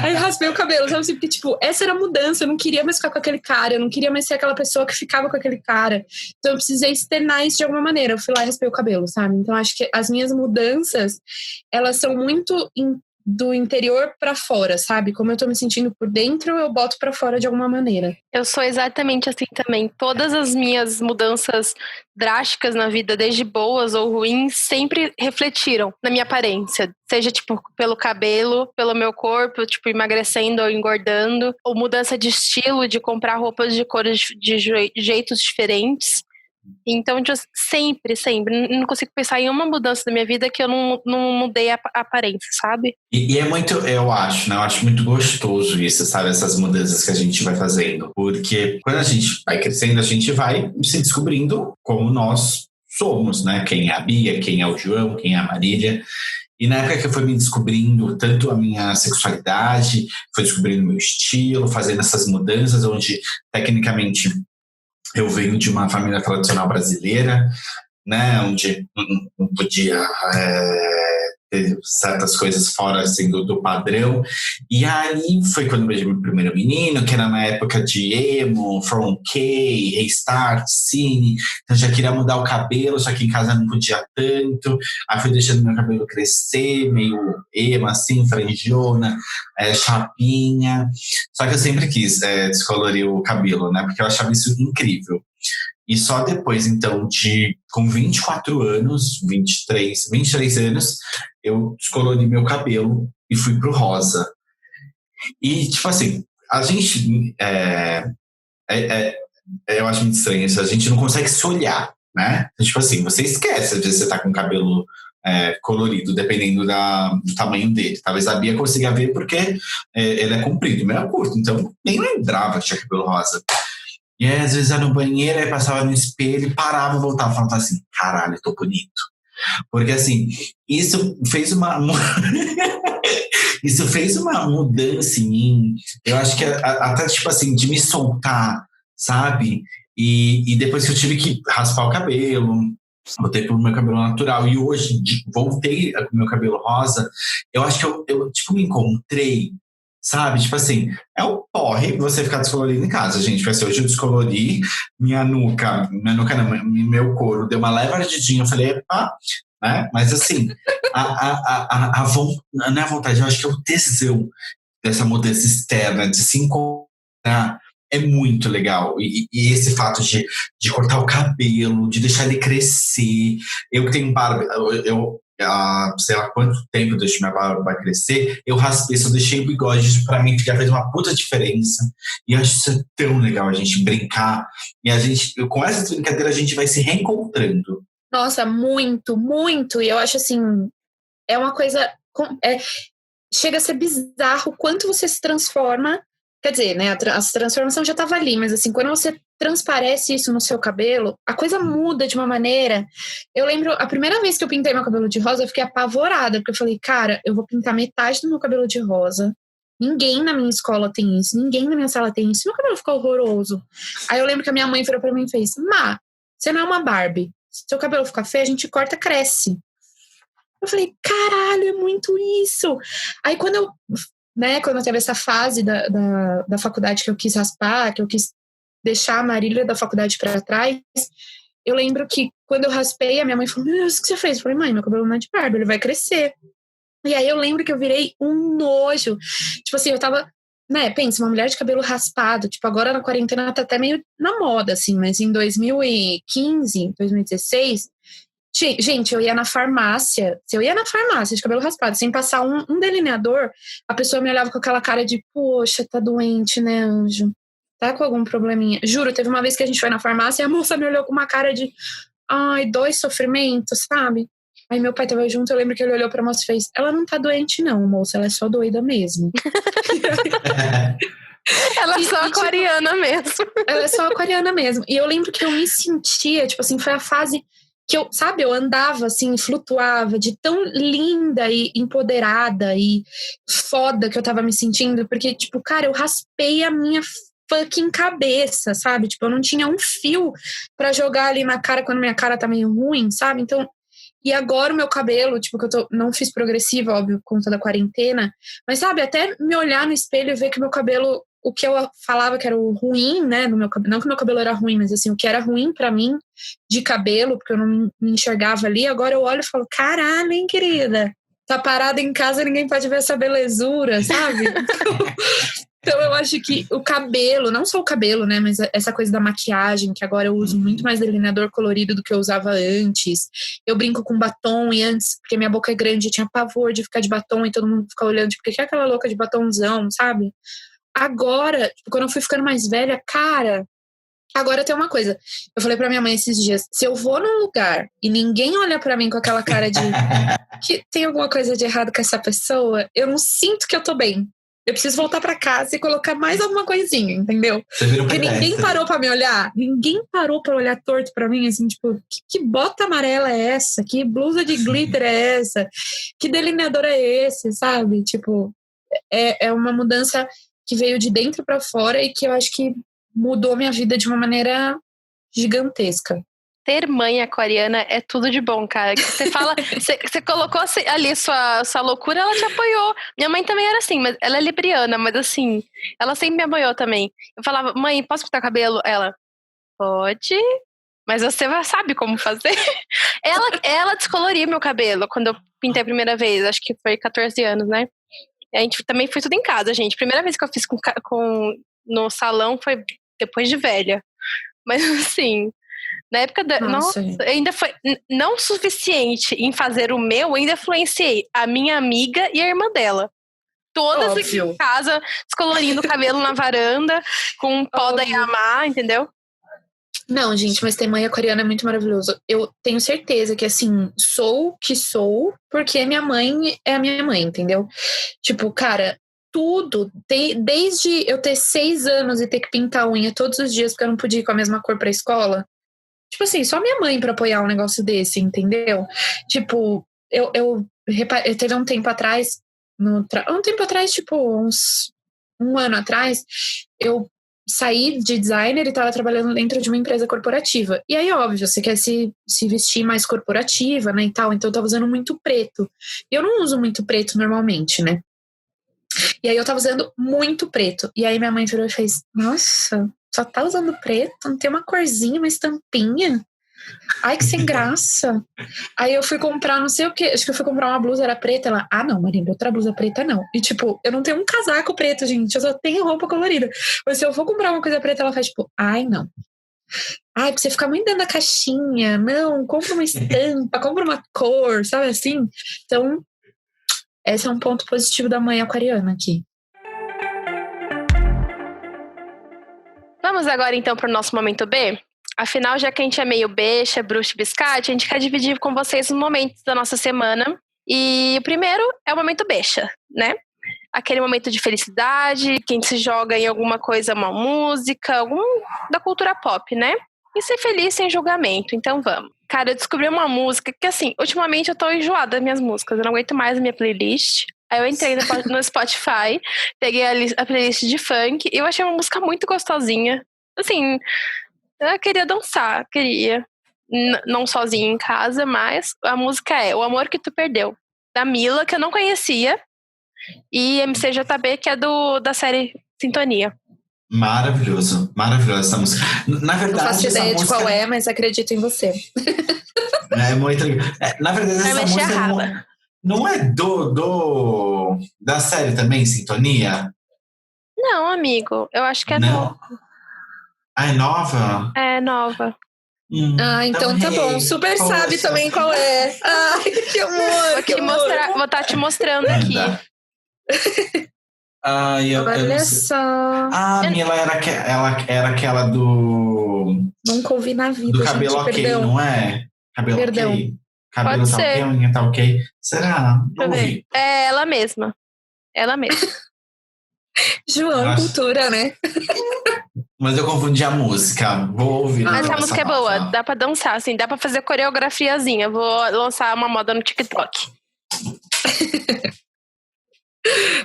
Aí eu raspei o cabelo, sabe? Porque, tipo, essa era a mudança, eu não queria mais ficar com aquele cara, eu não queria mais ser aquela pessoa que ficava com aquele cara. Então eu precisei externar isso de alguma maneira. Eu fui lá e raspei o cabelo, sabe? Então acho que as minhas mudanças, elas são muito do interior pra fora, sabe? Como eu tô me sentindo por dentro, eu boto pra fora de alguma maneira. Eu sou exatamente assim também. Todas as minhas mudanças drásticas na vida, desde boas ou ruins, sempre refletiram na minha aparência. Seja, tipo, pelo cabelo, pelo meu corpo, tipo, emagrecendo ou engordando. Ou mudança de estilo, de comprar roupas de cores de jeitos diferentes. Então, sempre, não consigo pensar em uma mudança da minha vida que eu não mudei a aparência, sabe? E é muito, eu acho, né? Eu acho muito gostoso isso, sabe? Essas mudanças que a gente vai fazendo. Porque quando a gente vai crescendo, a gente vai se descobrindo como nós somos, né? Quem é a Bia, quem é o João, quem é a Marília. E na época que eu fui me descobrindo tanto a minha sexualidade, fui descobrindo meu estilo, fazendo essas mudanças, onde tecnicamente eu venho de uma família tradicional brasileira, né, onde não podia ter certas coisas fora assim, do padrão. E aí foi quando eu beijei meu primeiro menino, que era na época de emo, From K, Restart, Cine. Então eu já queria mudar o cabelo, só que em casa não podia tanto. Aí fui deixando meu cabelo crescer, meio emo, assim, franjona, chapinha. Só que eu sempre quis descolorir o cabelo, né, porque eu achava isso incrível. E só depois, então, com 24 anos, 23 anos, eu descolori meu cabelo e fui pro rosa. E, tipo assim, a gente... eu acho muito estranho isso. A gente não consegue se olhar, né? Tipo assim, você esquece às vezes você tá com o cabelo colorido, dependendo do tamanho dele. Talvez a Bia consiga ver porque ele é comprido, meu é curto. Então, nem lembrava que tinha cabelo rosa. E aí, às vezes, ia no banheiro, aí passava no espelho, parava, voltava e falava assim, caralho, eu tô bonito. Porque, assim, isso fez uma mudança em mim. Eu acho que até, tipo assim, de me soltar, sabe? E depois que eu tive que raspar o cabelo, voltei pro meu cabelo natural. E hoje, voltei com o meu cabelo rosa. Eu acho que eu tipo, me encontrei. Sabe? Tipo assim, é o porre você ficar descolorido em casa, gente. Porque assim, hoje eu descolori minha nuca não, meu couro deu uma leve ardidinha. Eu falei, epa, né? Mas assim, não é a vontade, eu acho que é o tesão dessa mudança externa, de se encontrar, é muito legal. E esse fato de cortar o cabelo, de deixar ele crescer. Eu que tenho barba, sei lá quanto tempo eu deixo minha barba crescer, eu raspei, só deixei o bigode, pra mim já fez uma puta diferença. E eu acho isso tão legal, a gente brincar. E a gente, com essa brincadeira, a gente vai se reencontrando. Nossa, muito, muito. E eu acho assim, é uma coisa... chega a ser bizarro o quanto você se transforma. Quer dizer, né, a transformação já estava ali, mas assim, quando você transparece isso no seu cabelo, a coisa muda de uma maneira. Eu lembro, a primeira vez que eu pintei meu cabelo de rosa, eu fiquei apavorada, porque eu falei, cara, eu vou pintar metade do meu cabelo de rosa. Ninguém na minha escola tem isso, ninguém na minha sala tem isso. Meu cabelo ficou horroroso. Aí eu lembro que a minha mãe virou pra mim e fez, Má, você não é uma Barbie. Se seu cabelo ficar feio, a gente corta, cresce. Eu falei, caralho, é muito isso. Aí quando eu teve essa fase da faculdade que eu quis raspar, que eu quis deixar a Marília da faculdade para trás, eu lembro que quando eu raspei, a minha mãe falou, meu Deus, o que você fez? Eu falei, mãe, meu cabelo não é de barba, ele vai crescer. E aí eu lembro que eu virei um nojo. Tipo assim, eu tava, né, pensa, uma mulher de cabelo raspado, tipo, agora na quarentena tá até meio na moda, assim, mas em 2015, 2016... Gente, eu ia na farmácia. Se eu ia na farmácia de cabelo raspado, sem passar um delineador, a pessoa me olhava com aquela cara de, poxa, tá doente, né, anjo? Tá com algum probleminha? Juro, teve uma vez que a gente foi na farmácia e a moça me olhou com uma cara de, ai, dói sofrimento, sabe? Aí meu pai tava junto, eu lembro que ele olhou pra moça e fez, ela não tá doente não, moça, ela é só doida mesmo. Ela é só aquariana mesmo. Ela é só aquariana mesmo. E eu lembro que eu me sentia, tipo assim, foi a fase que eu andava assim, flutuava de tão linda e empoderada e foda que eu tava me sentindo, porque, tipo, cara, eu raspei a minha fucking cabeça, sabe? Tipo, eu não tinha um fio pra jogar ali na cara quando minha cara tá meio ruim, sabe? Então, e agora o meu cabelo, tipo, que não fiz progressiva, óbvio, por conta da quarentena, mas, sabe, até me olhar no espelho e ver que meu cabelo, o que eu falava que era o ruim, né, no meu cabelo, não que meu cabelo era ruim, mas assim, o que era ruim pra mim de cabelo, porque eu não me enxergava ali, agora eu olho e falo, caralho, hein, querida? Tá parada em casa, ninguém pode ver essa belezura, sabe? Então eu acho que o cabelo, não só o cabelo, né, mas essa coisa da maquiagem, que agora eu uso muito mais delineador colorido do que eu usava antes. Eu brinco com batom e antes, porque minha boca é grande, eu tinha pavor de ficar de batom e todo mundo ficar olhando, tipo, o que é aquela louca de batomzão, sabe? Agora, tipo, quando eu fui ficando mais velha, cara, Agora tem uma coisa. Eu falei pra minha mãe esses dias, se eu vou num lugar e ninguém olha pra mim com aquela cara de que tem alguma coisa de errado com essa pessoa, eu não sinto que eu tô bem. Eu preciso voltar pra casa e colocar mais alguma coisinha, entendeu? Porque ninguém parou pra me olhar. Ninguém parou pra olhar torto pra mim, assim, tipo, que bota amarela é essa? Que blusa de glitter é essa? Que delineador é esse, sabe? Tipo, é uma mudança que veio de dentro pra fora e que eu acho que mudou minha vida de uma maneira gigantesca. Ter mãe aquariana é tudo de bom, cara. Você fala, você colocou ali sua loucura, ela te apoiou. Minha mãe também era assim, mas ela é libriana, mas assim, ela sempre me apoiou também. Eu falava, mãe, posso pintar o cabelo? Ela, pode, mas você sabe como fazer. Ela descoloria meu cabelo quando eu pintei a primeira vez, acho que foi 14 anos, né? A gente também foi tudo em casa, gente. Primeira vez que eu fiz no salão foi depois de velha. Mas assim, na época nossa, ainda foi não suficiente em fazer o meu, ainda influenciei a minha amiga e a irmã dela. Todas aqui em casa, descolorindo o cabelo na varanda, com pó da Yamaha, entendeu? Não, gente, mas ter mãe aquariana é muito maravilhoso. Eu tenho certeza que, assim, sou o que sou porque minha mãe é a minha mãe, entendeu? Tipo, cara, tudo, desde eu ter 6 anos e ter que pintar a unha todos os dias porque eu não podia ir com a mesma cor pra escola. Tipo assim, só minha mãe pra apoiar um negócio desse, entendeu? Tipo, eu teve um tempo atrás, tipo, uns 1 ano atrás, eu saí de designer e tava trabalhando dentro de uma empresa corporativa. E aí, óbvio, você quer se vestir mais corporativa, né, e tal, então eu tava usando muito preto. E eu não uso muito preto normalmente, né? E aí eu tava usando muito preto. E aí minha mãe virou e fez, nossa, só tá usando preto? Não tem uma corzinha, uma estampinha? Ai, que sem graça. Aí eu fui comprar não sei o que, acho que eu fui comprar uma blusa, era preta. Ela, não, Marina, outra blusa preta não. E tipo, eu não tenho um casaco preto, gente, eu só tenho roupa colorida. Mas se eu for comprar uma coisa preta, ela faz tipo, ai, não. Ai, pra você ficar muito dentro da caixinha. Não, compra uma estampa, compra uma cor, sabe assim? Então, esse é um ponto positivo da mãe aquariana aqui. Vamos agora então para o nosso momento B? Afinal, já que a gente é meio beixa, bruxa e biscate, a gente quer dividir com vocês os momentos da nossa semana. E o primeiro é o momento beixa, né? Aquele momento de felicidade, que a gente se joga em alguma coisa, uma música, da cultura pop, né? E ser feliz sem julgamento, então vamos. Cara, eu descobri uma música que, assim, ultimamente eu tô enjoada das minhas músicas, eu não aguento mais a minha playlist. Aí eu entrei no Spotify, peguei a playlist de funk e eu achei uma música muito gostosinha. Assim, eu queria dançar, não sozinha em casa, mas a música é O Amor Que Tu Perdeu, da Mila, que eu não conhecia, e MCJB, que é da série Sintonia. Maravilhosa essa música. Na verdade, não faço ideia de qual é, mas acredito em você. É muito legal. Na verdade, essa música não é da série também, Sintonia? Não, amigo, eu acho que é nova. Ah, é nova? É nova. Então tá bom. Super sabe também qual é. Ai, que amor. Vou estar te mostrando aqui. Olha só. A Mila era aquela do... Nunca ouvi na vida, do cabelo gente, ok, perdão. não é? Cabelo perdão. ok. Cabelo Pode tá ser. ok, unha tá ok. Será? Não ouvi. É ela mesma. João, cultura, né? Mas eu confundi a música. Vou ouvir. Mas a música é boa, dá pra dançar, assim, dá pra fazer coreografiazinha. Vou lançar uma moda no TikTok.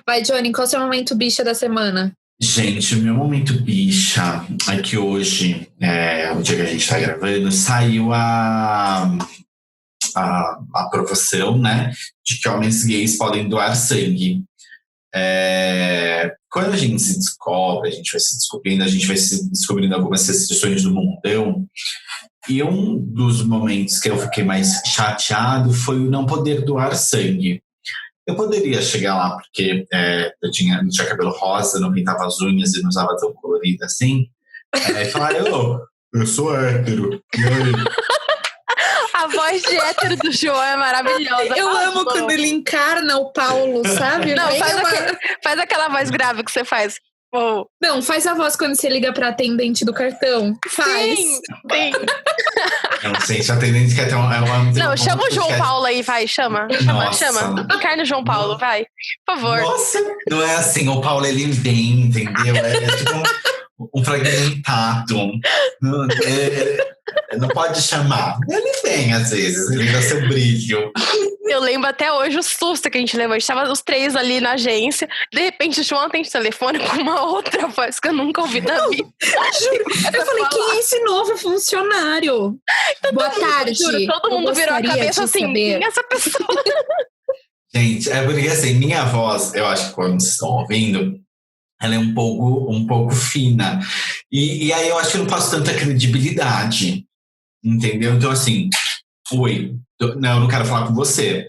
Vai, Johnny, qual é o seu momento bicha da semana? Gente, o meu momento bicha é que hoje, o dia que a gente tá gravando, saiu a aprovação, né, de que homens gays podem doar sangue. Quando a gente se descobre, a gente vai se descobrindo algumas restrições do mundão. E um dos momentos que eu fiquei mais chateado foi o não poder doar sangue. Eu poderia chegar lá porque eu tinha cabelo rosa, não pintava as unhas e não usava tão colorido assim. E falar, eu sou hétero. E aí? A voz de hétero do João é maravilhosa. Eu amo quando ele encarna o Paulo, sabe? Não, faz aquela voz grave que você faz. Oh. Não, faz a voz quando você liga pra atendente do cartão. Faz. Sim. Não sei se a atendente quer ter Não, chama o João Paulo aí, vai, chama. Chama. Encarna o João Paulo, vai. Por favor. Nossa, não é assim, o Paulo ele vem, entendeu? É tipo um fragmentado. Não pode chamar. Ele vem às vezes, ele dá seu brilho. Eu lembro até hoje o susto que a gente levou. A gente tava os três ali na agência. De repente, o João atende o telefone com uma outra voz que eu nunca ouvi na vida. Eu falei, quem é esse novo funcionário? Boa tarde. Todo mundo virou a cabeça assim, quem é essa pessoa? Gente, é porque assim, minha voz, eu acho que quando vocês estão ouvindo, ela é um pouco fina. E aí eu acho que eu não passo tanta credibilidade. Entendeu? Então, assim, oi, não, eu não quero falar com você.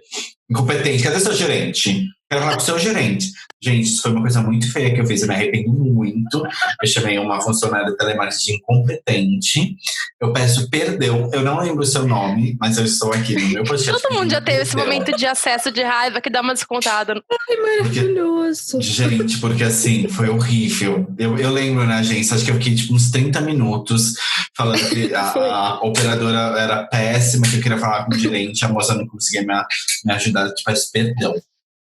Incompetente, cadê seu gerente? Quero falar com o seu gerente. Gente, isso foi uma coisa muito feia que eu fiz, eu me arrependo muito. Eu chamei uma funcionária de telemarketing de incompetente. Eu peço perdão, eu não lembro o seu nome, mas eu estou aqui no meu podcast. Todo mundo já teve esse momento de acesso de raiva que dá uma descontada. Ai, maravilhoso. Gente, porque assim, foi horrível. Eu lembro na agência, acho que eu fiquei tipo uns 30 minutos falando que a operadora era péssima, que eu queria falar com o gerente, a moça não conseguia me ajudar, eu te peço perdão.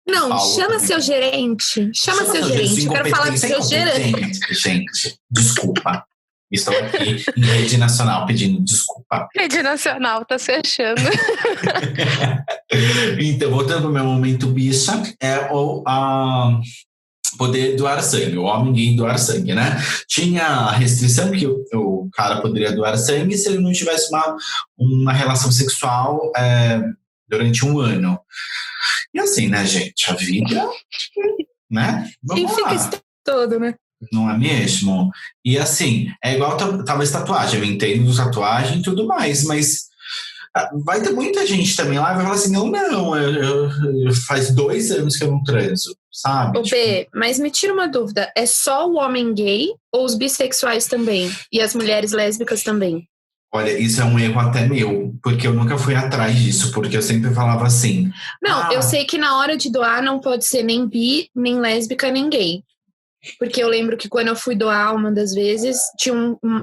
Não, Paulo, chama seu gerente. Chama seu gerente. Eu quero falar com seu gerente. Gente, desculpa. Estou aqui em rede nacional pedindo desculpa. Rede nacional, tá se achando. Então, voltando pro meu momento bicha, é o poder doar sangue, o homem gay doar sangue, né? Tinha a restrição que o cara poderia doar sangue se ele não tivesse uma relação sexual durante um ano. E assim, né, gente? A vida, né? Vamos Quem lá. fica isso todo, né? Não é mesmo? E assim, é igual talvez tatuagem. Eu entendo de tatuagem e tudo mais, mas vai ter muita gente também lá e vai falar assim, eu faz 2 anos que eu não transo, sabe? Ô, B, mas me tira uma dúvida. É só o homem gay ou os bissexuais também? E as mulheres lésbicas também? Olha, isso é um erro até meu, porque eu nunca fui atrás disso, porque eu sempre falava assim... Não, eu sei que na hora de doar não pode ser nem bi, nem lésbica, nem gay. Porque eu lembro que quando eu fui doar uma das vezes, tinha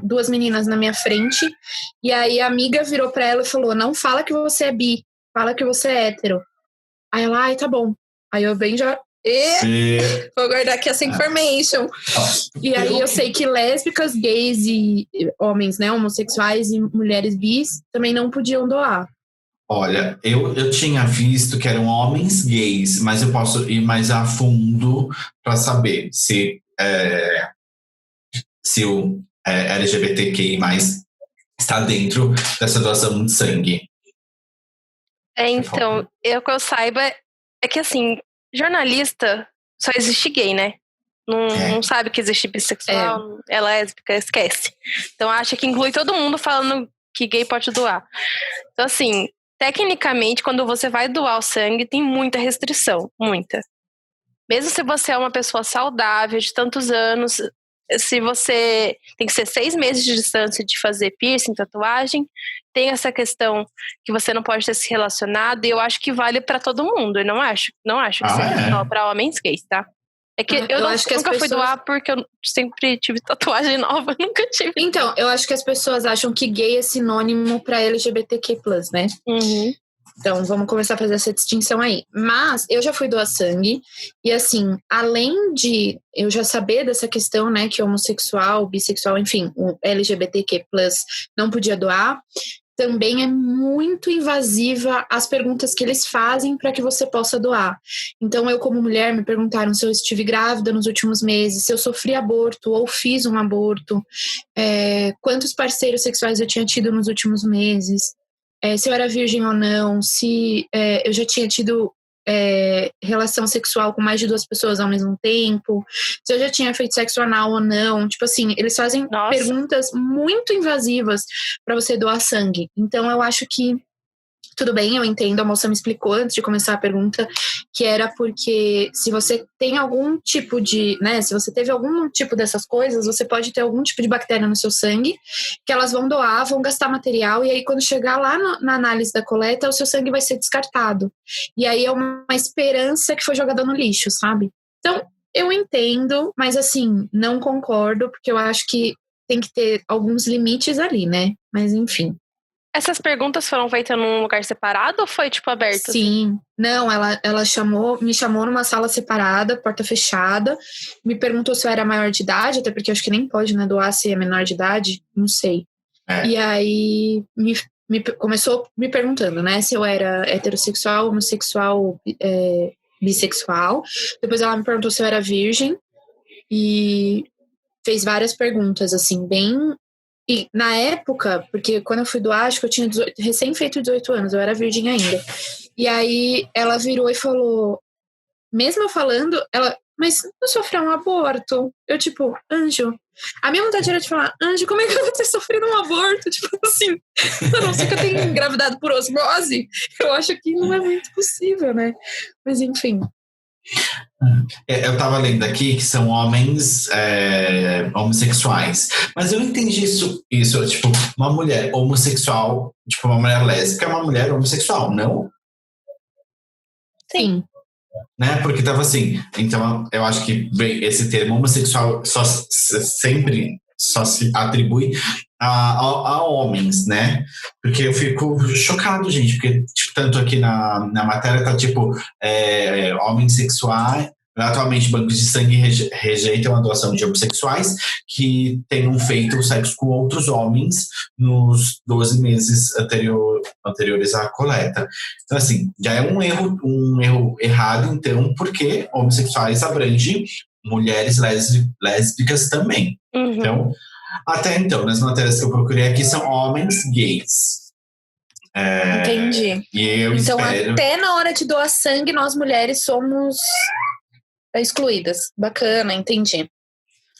2 meninas na minha frente, e aí a amiga virou pra ela e falou, não fala que você é bi, fala que você é hétero. Aí ela, ai, tá bom. Aí eu bem já... Vou guardar aqui essa information. E aí eu sei que lésbicas, gays e homens, né, homossexuais e mulheres bis também não podiam doar. Olha, eu tinha visto que eram homens gays, mas eu posso ir mais a fundo para saber se o LGBTQI+, está dentro dessa doação de sangue. Então, que eu saiba é que assim, jornalista só existe gay, né? Não sabe que existe bissexual, é lésbica, esquece. Então acha que inclui todo mundo falando que gay pode doar. Então assim, tecnicamente, quando você vai doar o sangue, tem muita restrição, muita. Mesmo se você é uma pessoa saudável de tantos anos, se você tem que ser 6 meses de distância de fazer piercing, tatuagem, tem essa questão que você não pode ter se relacionado, e eu acho que vale pra todo mundo. Eu não acho que seja só pra homens gays, tá? É que eu nunca fui doar porque eu sempre tive tatuagem nova, nunca tive. Então, eu acho que as pessoas acham que gay é sinônimo pra LGBTQ+, né? Uhum. Então, vamos começar a fazer essa distinção aí. Mas eu já fui doar sangue e, assim, além de eu já saber dessa questão, né, que homossexual, bissexual, enfim, o LGBTQ+, não podia doar, também é muito invasiva as perguntas que eles fazem para que você possa doar. Então, eu como mulher, me perguntaram se eu estive grávida nos últimos meses, se eu sofri aborto ou fiz um aborto, quantos parceiros sexuais eu tinha tido nos últimos meses, se eu era virgem ou não, se eu já tinha tido relação sexual com mais de 2 pessoas ao mesmo tempo, se eu já tinha feito sexo anal ou não. Tipo assim, eles fazem perguntas muito invasivas para você doar sangue. Então eu acho que tudo bem, eu entendo, a moça me explicou antes de começar a pergunta que era porque se você tem algum tipo de, né, se você teve algum tipo dessas coisas, você pode ter algum tipo de bactéria no seu sangue, que elas vão doar, vão gastar material, e aí quando chegar lá na análise da coleta, o seu sangue vai ser descartado. E aí é uma esperança que foi jogada no lixo, sabe? Então, eu entendo, mas assim, não concordo, porque eu acho que tem que ter alguns limites ali, né? Mas enfim. Essas perguntas foram feitas num lugar separado ou foi, tipo, aberto? Sim. Assim? Não, ela me chamou numa sala separada, porta fechada, me perguntou se eu era maior de idade, até porque eu acho que nem pode, né, doar se é menor de idade, não sei. E aí começou me perguntando, né, se eu era heterossexual, homossexual, bissexual. Depois ela me perguntou se eu era virgem e fez várias perguntas, assim, bem... E na época, porque quando eu fui doar, acho que eu tinha recém feito 18 anos, eu era virgem ainda. E aí ela virou e falou, mesmo eu falando, ela, mas não sofreu um aborto? Eu, tipo, Anjo. A minha vontade era de falar, Anjo, como é que eu vou ter sofrido um aborto? Tipo assim, a não ser que eu tenha engravidado por osmose, eu acho que não é muito possível, né? Mas enfim. Eu tava lendo aqui que são homens homossexuais. Mas eu entendi isso, tipo, uma mulher homossexual, tipo, uma mulher lésbica é uma mulher homossexual, não? Sim. Né? Porque tava assim, então eu acho que esse termo homossexual sempre se atribui a homens, né? Porque eu fico chocado, gente, porque tipo, tanto aqui na matéria tá tipo homens sexuais. Atualmente, bancos de sangue rejeitam a doação de homossexuais que tenham feito sexo com outros homens nos 12 meses anteriores à coleta. Então, assim, já é um erro errado, então, porque homossexuais abrangem mulheres lésbicas também. Uhum. Então, até então, nas matérias que eu procurei aqui são homens gays. Entendi. E eu então, espero... até na hora de doar sangue, nós mulheres somos excluídas. Bacana, entendi.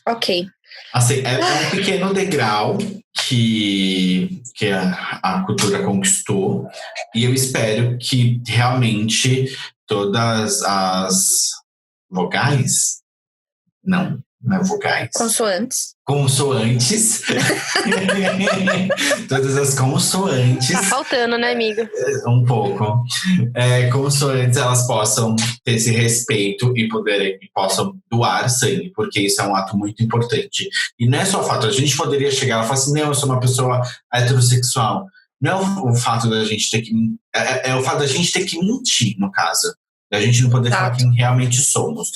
Ok. Assim, é um pequeno degrau que a cultura conquistou, e eu espero que realmente todas as vogais, não é vogais. Consoantes. Todas as consoantes. Tá faltando, né, amiga? Um pouco. Consoantes, elas possam ter esse respeito e possam doar sangue, porque isso é um ato muito importante. E não é só o fato, a gente poderia chegar e falar assim, não, eu sou uma pessoa heterossexual. Não é o fato da gente ter que... É o fato da gente ter que mentir, no caso. Da gente não poder falar quem realmente somos,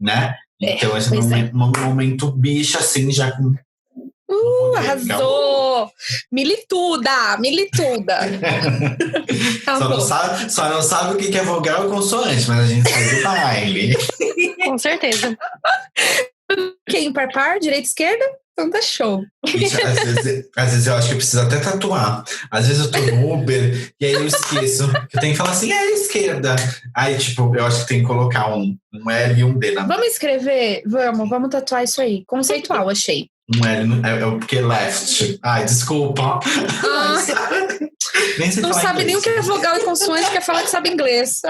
né? Então, esse é um momento bicha, assim, já com... Arrasou! Milituda! Só não sabe o que é vogal e consoante, mas a gente sai do baile. Com certeza. Quem? Par, direita, esquerda? Então tá show. Gente, às vezes eu acho que eu preciso até tatuar. Às vezes eu tô no Uber e aí eu esqueço. Eu tenho que falar assim, esquerda. Aí, tipo, eu acho que tem que colocar um L e um D na... Vamos escrever? Vamos tatuar isso aí. Conceitual, achei. Um L, porque left. Ai, desculpa. Nem sei não sabe inglês. nem o que é vogal e consoante, quer falar que sabe inglês.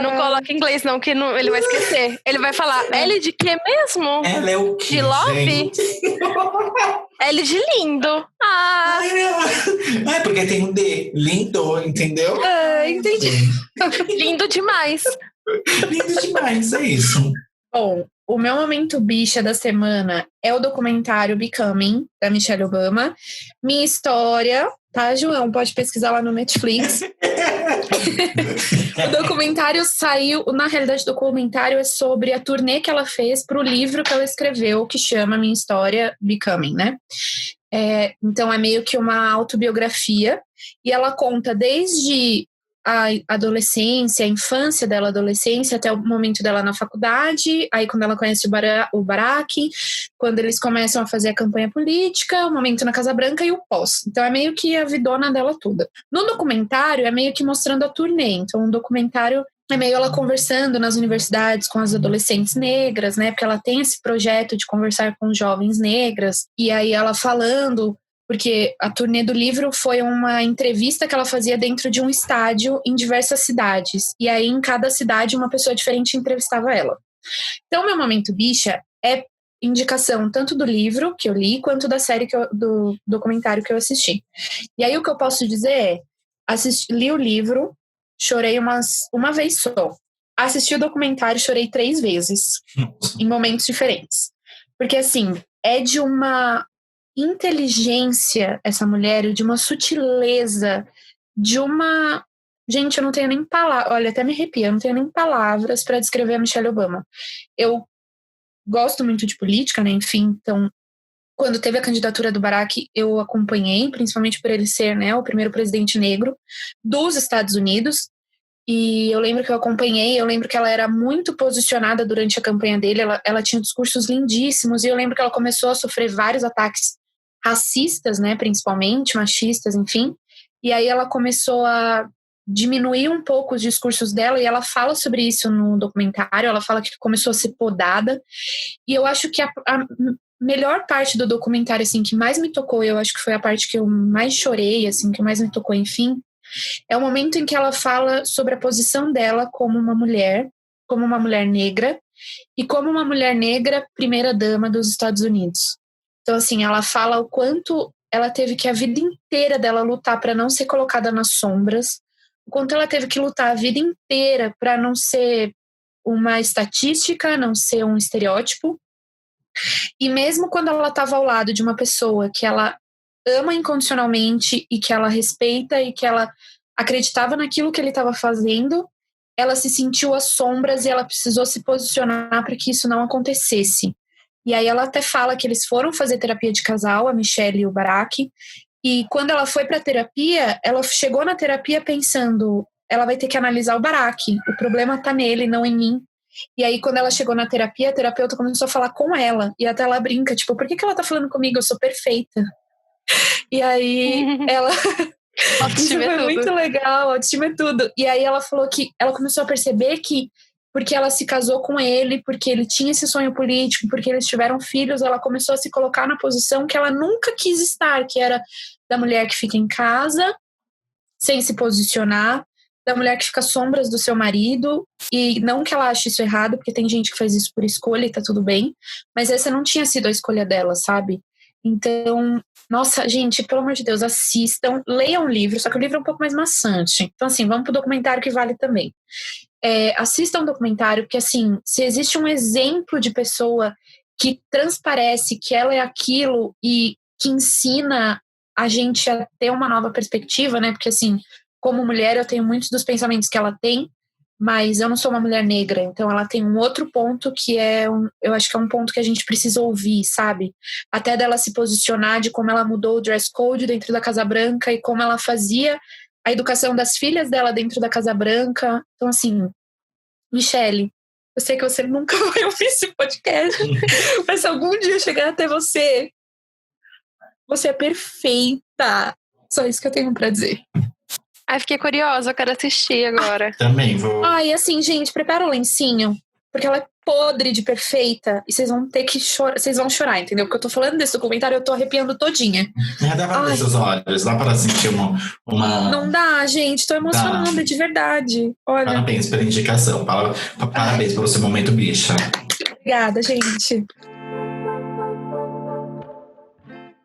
Não coloca inglês não, que não, ele vai esquecer. Ele vai falar, L de quê mesmo? Ela é o quê, de love? gente? L de lindo. Porque tem um D. Lindo, entendeu? Entendi. Lindo demais. Lindo demais, é isso. Bom, o meu momento bicha da semana é o documentário Becoming, da Michelle Obama. Minha história, tá, João? Pode pesquisar lá no Netflix. O documentário saiu... Na realidade, o documentário é sobre a turnê que ela fez para o livro que ela escreveu, que chama Minha História Becoming, né? Então, é meio que uma autobiografia. E ela conta desde... a adolescência, a infância dela, adolescência, até o momento dela na faculdade, aí quando ela conhece o Barack, quando eles começam a fazer a campanha política, o momento na Casa Branca e o pós. Então é meio que a vidona dela toda. No documentário é meio que mostrando a turnê, então o documentário é meio ela conversando nas universidades com as adolescentes negras, né, porque ela tem esse projeto de conversar com jovens negras, e aí ela falando... Porque a turnê do livro foi uma entrevista que ela fazia dentro de um estádio em diversas cidades. E aí, em cada cidade, uma pessoa diferente entrevistava ela. Então, meu momento bicha é indicação tanto do livro que eu li, quanto da série do documentário que eu assisti. E aí, o que eu posso dizer é, li o livro, chorei uma vez só. assisti o documentário e chorei 3 vezes, em momentos diferentes. Porque, assim, é de uma inteligência essa mulher, de uma sutileza, de uma... Gente, eu não tenho nem palavras... Olha, até me arrepia, eu não tenho nem palavras para descrever a Michelle Obama. Eu gosto muito de política, né? Enfim, então... Quando teve a candidatura do Barack, eu acompanhei, principalmente por ele ser, né, o primeiro presidente negro dos Estados Unidos. E eu lembro que eu acompanhei, eu lembro que ela era muito posicionada durante a campanha dele, ela tinha discursos lindíssimos, e eu lembro que ela começou a sofrer vários ataques racistas, né, principalmente, machistas, enfim. E aí ela começou a diminuir um pouco os discursos dela, e ela fala sobre isso no documentário, ela fala que começou a ser podada. E eu acho que a melhor parte do documentário, assim, que mais me tocou, eu acho que foi a parte que eu mais chorei, assim, que mais me tocou, enfim, é o momento em que ela fala sobre a posição dela como uma mulher negra, e como uma mulher negra primeira-dama dos Estados Unidos. Então, assim, ela fala o quanto ela teve que a vida inteira dela lutar para não ser colocada nas sombras, o quanto ela teve que lutar a vida inteira para não ser uma estatística, não ser um estereótipo. E mesmo quando ela estava ao lado de uma pessoa que ela ama incondicionalmente e que ela respeita e que ela acreditava naquilo que ele estava fazendo, ela se sentiu às sombras e ela precisou se posicionar para que isso não acontecesse. E aí ela até fala que eles foram fazer terapia de casal, a Michelle e o Barack, e quando ela foi para a terapia, ela chegou na terapia pensando, ela vai ter que analisar o Barack, o problema está nele, não em mim. E aí, quando ela chegou na terapia, a terapeuta começou a falar com ela. E até ela brinca, tipo, por que ela tá falando comigo? Eu sou perfeita. E aí, ela... Autoestima Isso é foi tudo. muito legal, autoestima é tudo. E aí, ela falou que ela começou a perceber que, porque ela se casou com ele, porque ele tinha esse sonho político, porque eles tiveram filhos, ela começou a se colocar na posição que ela nunca quis estar, que era da mulher que fica em casa, sem se posicionar, da mulher que fica às sombras do seu marido, e não que ela ache isso errado, porque tem gente que faz isso por escolha e tá tudo bem, mas essa não tinha sido a escolha dela, sabe? Então, nossa, gente, pelo amor de Deus, assistam, leiam o livro, só que o livro é um pouco mais maçante. Então, assim, vamos pro documentário que vale também. Assistam o documentário, porque, assim, se existe um exemplo de pessoa que transparece que ela é aquilo e que ensina a gente a ter uma nova perspectiva, né? Porque, assim, como mulher, eu tenho muitos dos pensamentos que ela tem, mas eu não sou uma mulher negra, então ela tem um outro ponto que eu acho que é um ponto que a gente precisa ouvir, sabe? Até dela se posicionar de como ela mudou o dress code dentro da Casa Branca e como ela fazia a educação das filhas dela dentro da Casa Branca. Então, assim, Michelle, eu sei que você nunca vai ouvir esse podcast, mas se algum dia chegar até você, você é perfeita. Só isso que eu tenho pra dizer. Ai, fiquei curiosa, eu quero assistir agora. Também vou. Ai, assim, gente, prepara o lencinho, porque ela é podre de perfeita e vocês vão ter que chorar, vocês vão chorar, entendeu? Porque eu tô falando desse documentário, eu tô arrepiando todinha. Dá pra ver seus olhos, dá pra sentir uma... Não dá, gente, tô emocionada, de verdade. Olha. Parabéns pela indicação, parabéns pelo seu momento bicha. Obrigada, gente.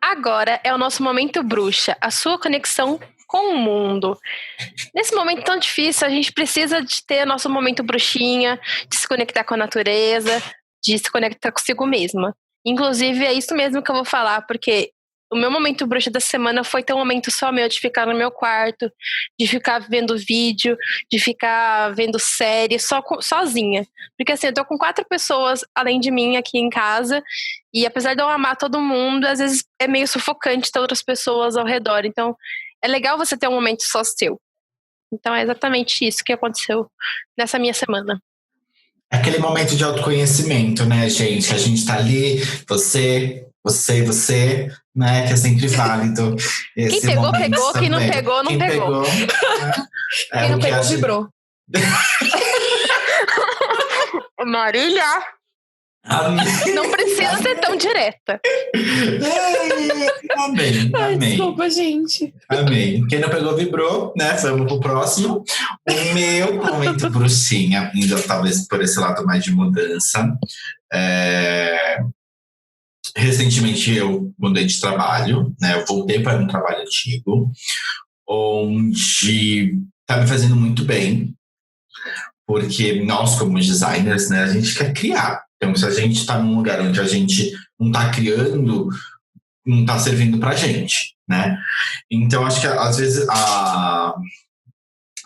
Agora é o nosso momento bruxa, a sua conexão com o mundo. Nesse momento tão difícil, a gente precisa de ter nosso momento bruxinha, de se conectar com a natureza, de se conectar consigo mesma. Inclusive, é isso mesmo que eu vou falar, porque o meu momento bruxa da semana foi ter um momento só meu, de ficar no meu quarto, de ficar vendo vídeo, de ficar vendo série, sozinha. Porque assim, eu tô com 4 pessoas além de mim aqui em casa, e apesar de eu amar todo mundo, às vezes é meio sufocante ter outras pessoas ao redor. Então, é legal você ter um momento só seu. Então, é exatamente isso que aconteceu nessa minha semana. Aquele momento de autoconhecimento, né, gente? Que a gente tá ali, você, né? Que é sempre válido. Quem pegou, pegou. Também. Quem não pegou, não Quem pegou. Né? Quem não pegou, vibrou. Marília! Amém. Não precisa ser tão direta. Amém. Ai, desculpa, gente. Amém. Quem não pegou, vibrou, né? Vamos pro próximo. O meu momento bruxinha, ainda talvez por esse lado mais de mudança. Recentemente eu mudei de trabalho, né? Eu voltei para um trabalho antigo, onde tá me fazendo muito bem, porque nós, como designers, né, a gente quer criar. Então, se a gente está num lugar onde a gente não está criando, não está servindo para a gente, né? Então, acho que às vezes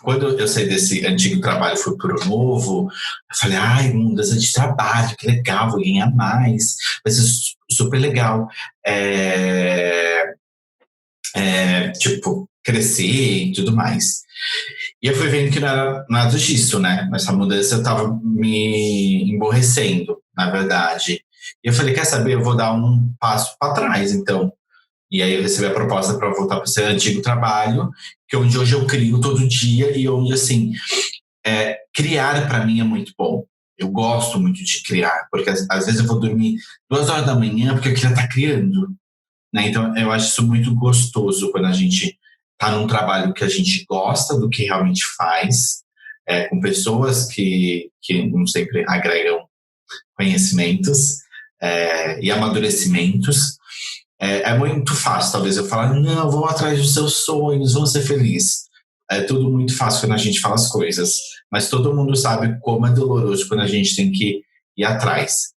quando eu saí desse antigo trabalho e fui para o novo, eu falei, ai, mudança de trabalho, que legal, vou ganhar mais, vai ser super legal. Tipo, crescer e tudo mais. E eu fui vendo que não era nada disso, né? Essa mudança estava me emborrecendo, na verdade. E eu falei, quer saber, eu vou dar um passo para trás, então. E aí eu recebi a proposta para voltar para o seu antigo trabalho, que é onde hoje eu crio todo dia e onde, assim, criar para mim é muito bom. Eu gosto muito de criar, porque às vezes eu vou dormir 2 horas da manhã porque eu queria estar criando, né? Então eu acho isso muito gostoso quando a gente está num trabalho que a gente gosta do que realmente faz, com pessoas que não sempre agregam conhecimentos e amadurecimentos. É muito fácil, talvez, eu falar, não, vou atrás dos seus sonhos, vou ser feliz. É tudo muito fácil quando a gente fala as coisas, mas todo mundo sabe como é doloroso quando a gente tem que ir atrás.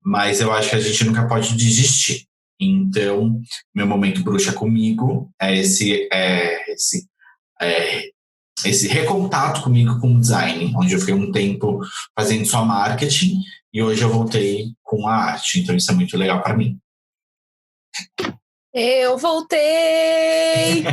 Mas eu acho que a gente nunca pode desistir. Então, meu momento bruxa comigo é esse recontato comigo com o design, onde eu fiquei um tempo fazendo só marketing e hoje eu voltei com a arte. Então, isso é muito legal para mim. Eu voltei!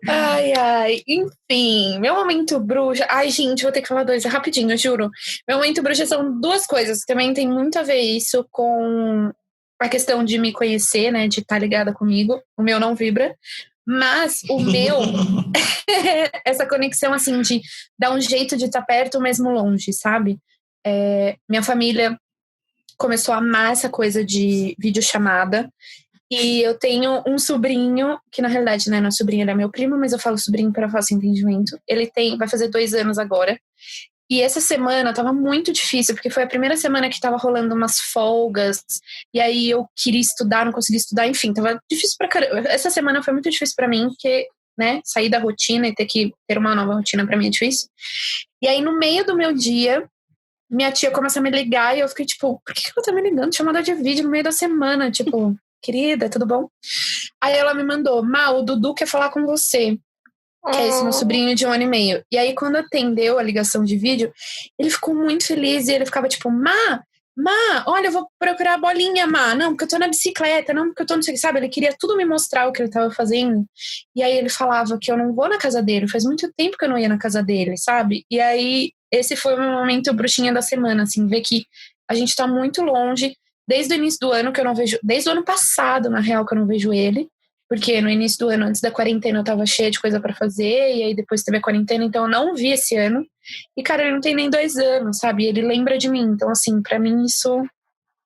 Ai, enfim, meu momento bruxa. Ai, gente, vou ter que falar 2 rapidinho, eu juro. Meu momento bruxa são 2 coisas. Também tem muito a ver isso com a questão de me conhecer, né? De estar ligada comigo. O meu não vibra. Mas o meu, essa conexão, assim, de dar um jeito de estar perto, mesmo longe, sabe? Minha família começou a amar essa coisa de videochamada. E eu tenho um sobrinho, que na realidade, né, não é sobrinho, ele é meu primo, mas eu falo sobrinho para fácil entendimento. Ele vai fazer 2 anos agora. E essa semana tava muito difícil, porque foi a primeira semana que tava rolando umas folgas, e aí eu queria estudar, não conseguia estudar, enfim, tava difícil pra caramba. Essa semana foi muito difícil pra mim, porque, né, sair da rotina e ter que ter uma nova rotina pra mim é difícil. E aí, no meio do meu dia, minha tia começa a me ligar e eu fiquei tipo, por que ela tá me ligando? Chamada de vídeo no meio da semana, tipo, querida, tudo bom? Aí ela me mandou, o Dudu quer falar com você, que é esse meu sobrinho de 1 ano e meio. E aí quando atendeu a ligação de vídeo, ele ficou muito feliz e ele ficava tipo, Má, olha, eu vou procurar a bolinha, não, porque eu tô na bicicleta, não, porque eu tô não sei o que, sabe? Ele queria tudo me mostrar o que ele tava fazendo. E aí ele falava que eu não vou na casa dele, faz muito tempo que eu não ia na casa dele, sabe? E aí esse foi o meu momento bruxinha da semana, assim, ver que a gente tá muito longe, desde o início do ano que eu não vejo, desde o ano passado, na real, que eu não vejo ele, porque no início do ano, antes da quarentena, eu tava cheia de coisa pra fazer, e aí depois teve a quarentena, então eu não vi esse ano. E, cara, ele não tem nem 2 anos, sabe? Ele lembra de mim, então, assim, pra mim isso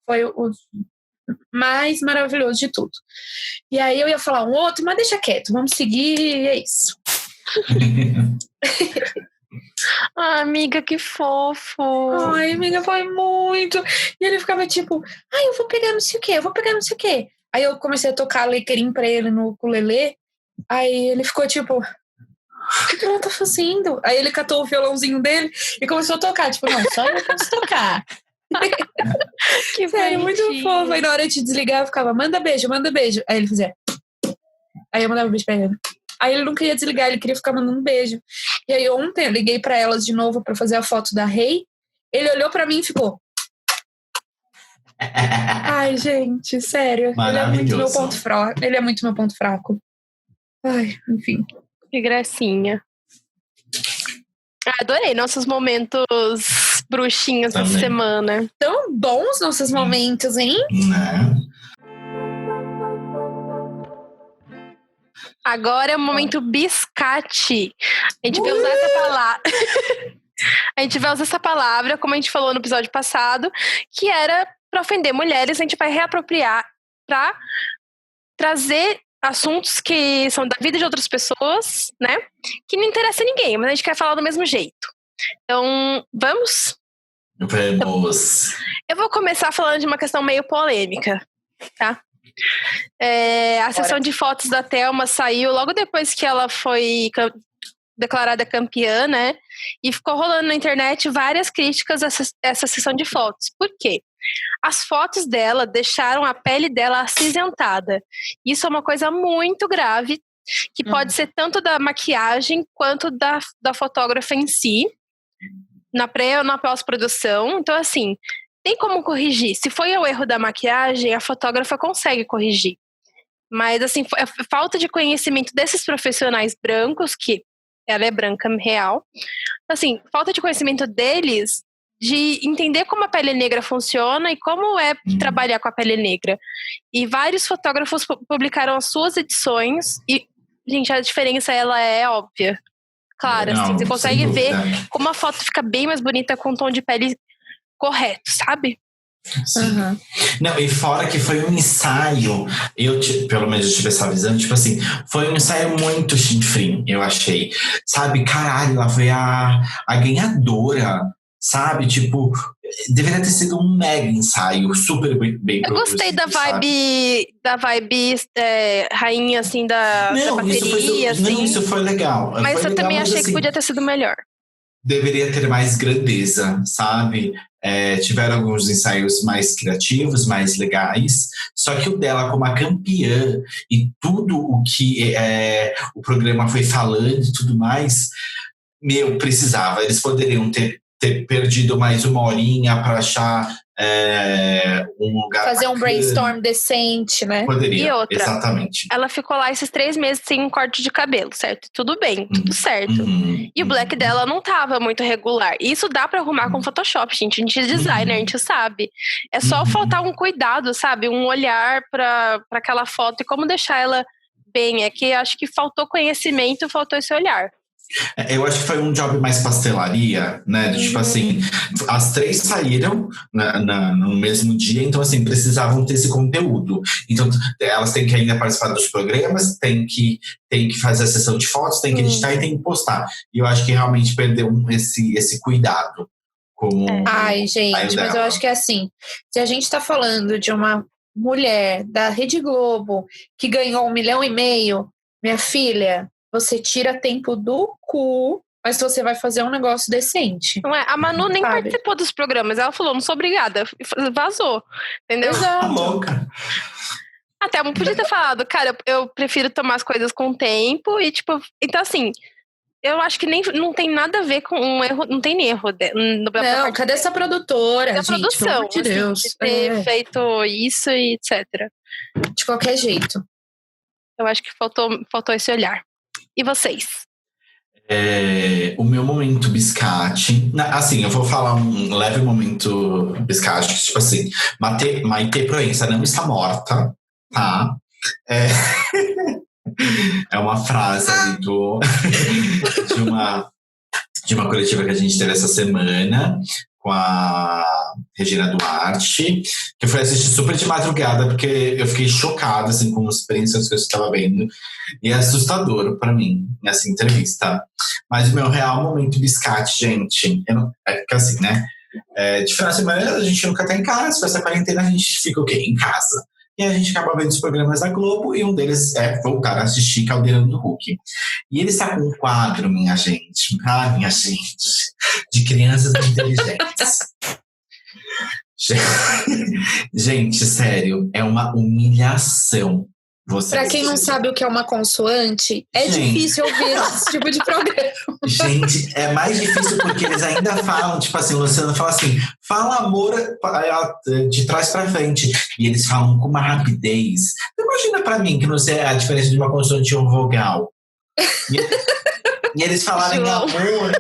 foi o mais maravilhoso de tudo. E aí eu ia falar um outro, mas deixa quieto, vamos seguir, e é isso. Amiga, que fofo. Ai, amiga, foi muito. E ele ficava tipo, eu vou pegar não sei o quê, eu vou pegar não sei o quê. Aí eu comecei a tocar alecrim pra ele no ukulele. Aí ele ficou tipo, o que ela tá fazendo? Aí ele catou o violãozinho dele e começou a tocar. Tipo, não, só eu posso tocar. Que sério, muito fofo. Aí na hora de desligar eu ficava, manda beijo, manda beijo. Aí ele fazia. Aí eu mandava beijo pra ele. Aí ele não queria desligar, ele queria ficar mandando um beijo. E aí ontem eu liguei pra elas de novo pra fazer a foto da Rei. Ele olhou pra mim e ficou. Ai, gente, sério. Ele é muito meu ponto fraco. Ele é muito meu ponto fraco. Ai, enfim. Que gracinha. Adorei nossos momentos bruxinhos essa semana. Tão bons nossos momentos, hein? Né? Agora é o momento biscate. A gente vai usar essa palavra. A gente vai usar essa palavra, como a gente falou no episódio passado, que era para ofender mulheres. A gente vai reapropriar para trazer assuntos que são da vida de outras pessoas, né? Que não interessa a ninguém, mas a gente quer falar do mesmo jeito. Então, vamos? Vamos. Eu vou começar falando de uma questão meio polêmica, tá? A sessão de fotos da Thelma saiu logo depois que ela foi declarada campeã, né? E ficou rolando na internet várias críticas a essa sessão de fotos. Por quê? As fotos dela deixaram a pele dela acinzentada. Isso é uma coisa muito grave, que pode ser tanto da maquiagem quanto da fotógrafa em si, na pré ou na pós-produção. Então, assim, tem como corrigir. Se foi o erro da maquiagem, a fotógrafa consegue corrigir. Mas, assim, é falta de conhecimento desses profissionais brancos, que ela é branca real. Assim, falta de conhecimento deles de entender como a pele negra funciona e como é trabalhar com a pele negra. E vários fotógrafos publicaram as suas edições e, gente, a diferença, ela é óbvia. Claro, assim, você consegue ver como a foto fica bem mais bonita com um tom de pele correto, sabe? Uhum. Não, e fora que foi um ensaio, pelo menos eu tive essa visão, tipo assim, foi um ensaio muito chinfrim, eu achei, sabe, caralho, ela foi a ganhadora, sabe, tipo, deveria ter sido um mega ensaio, super bem eu gostei da vibe rainha, assim, da bateria, assim. Não, isso foi legal. Mas foi eu legal, também achei assim, que podia ter sido melhor. Deveria ter mais grandeza, sabe? Tiveram alguns ensaios mais criativos, mais legais, só que o dela como a campeã e tudo o que o programa foi falando e tudo mais, precisava. Eles poderiam ter perdido mais uma horinha para achar um lugar fazer bacana. Um brainstorm decente, né? Poderia, e outra, exatamente. Ela ficou lá esses 3 meses sem um corte de cabelo, certo? Tudo bem, tudo certo. E o black dela não tava muito regular. E isso dá pra arrumar com Photoshop, gente. A gente é designer, a gente sabe. É só faltar um cuidado, sabe? Um olhar pra aquela foto e como deixar ela bem. É que acho que faltou conhecimento, faltou esse olhar. Eu acho que foi um job mais pastelaria, né? Tipo assim, as 3 saíram no mesmo dia, então assim, precisavam ter esse conteúdo. Então, elas têm que ainda participar dos programas, têm que fazer a sessão de fotos, têm que editar e têm que postar. E eu acho que realmente perdeu esse cuidado. Ai, gente, mas eu acho que é assim, se a gente tá falando de uma mulher da Rede Globo que ganhou 1,5 milhão, minha filha, você tira tempo do cu, mas você vai fazer um negócio decente. Não é? A Manu nem participou dos programas. Ela falou, não sou obrigada. Vazou. Entendeu? Exato. Louca. Até eu podia ter falado, cara, eu prefiro tomar as coisas com tempo e, tipo... Então, assim, eu acho que não tem nada a ver com um erro. Não tem nem erro. Não, cadê essa produtora, gente? Produção, pelo amor de Deus. De ter feito isso e etc. De qualquer jeito. Eu acho que faltou esse olhar. E vocês? O meu momento biscate... Assim, eu vou falar um leve momento biscate. Tipo assim, Maitê Proença não está morta, tá? É uma frase ali de uma coletiva que a gente teve essa semana com a Regina Duarte, que eu fui assistir super de madrugada, porque eu fiquei chocada assim, com as experiências que eu estava vendo. E é assustador para mim, nessa entrevista. Mas o meu real momento biscate, gente, é porque assim, né? De final de semana a gente nunca tá em casa, com essa quarentena a gente fica o quê? Em casa. E a gente acaba vendo os programas da Globo e um deles é voltar a assistir Caldeirão do Hulk. E ele está com um quadro, minha gente, de crianças inteligentes. Gente, sério, é uma humilhação. Pra quem não sabe o que é uma consoante, difícil ouvir esse tipo de programa. Gente, é mais difícil porque eles ainda falam, tipo assim, o Luciano fala assim, fala amor de trás pra frente. E eles falam com uma rapidez. Imagina pra mim que não sei a diferença de uma consoante e um vogal. E eles falarem amor,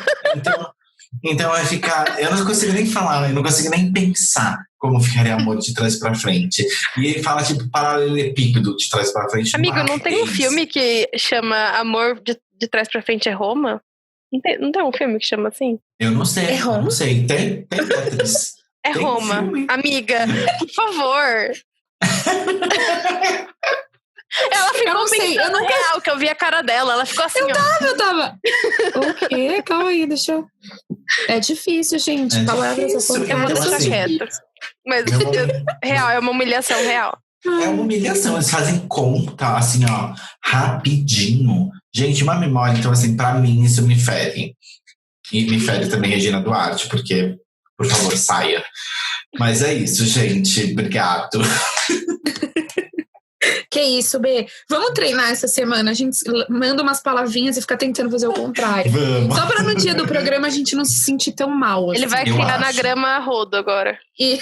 então vai ficar... Eu não consigo nem falar, eu não consigo nem pensar como ficaria amor de trás pra frente. E ele fala tipo paralelepípedo de trás pra frente. Amigo, não tem um filme que chama Amor de Trás pra Frente é Roma? Não tem um filme que chama assim? Eu não sei. É Roma? Eu não sei. Tem Tetris. É tem Roma. Filme. Amiga, por favor. Ela ficou pensando real, que eu vi a cara dela. Ela ficou assim, Eu tava. O quê? Calma aí, deixa eu... É difícil, gente. Palavras difícil. Eu vou deixar quieto. Mas, real, é uma humilhação real. É uma humilhação. Eles fazem conta, assim, ó, rapidinho. Gente, uma memória, então, assim, pra mim isso me fere. E me fere também Regina Duarte, porque, por favor, saia. Mas é isso, gente. Obrigado. Que isso, B. Vamos treinar essa semana. A gente manda umas palavrinhas e fica tentando fazer o contrário. Vamos. Só para no dia do programa a gente não se sentir tão mal. Assim. Ele vai criar anagrama a rodo agora. E...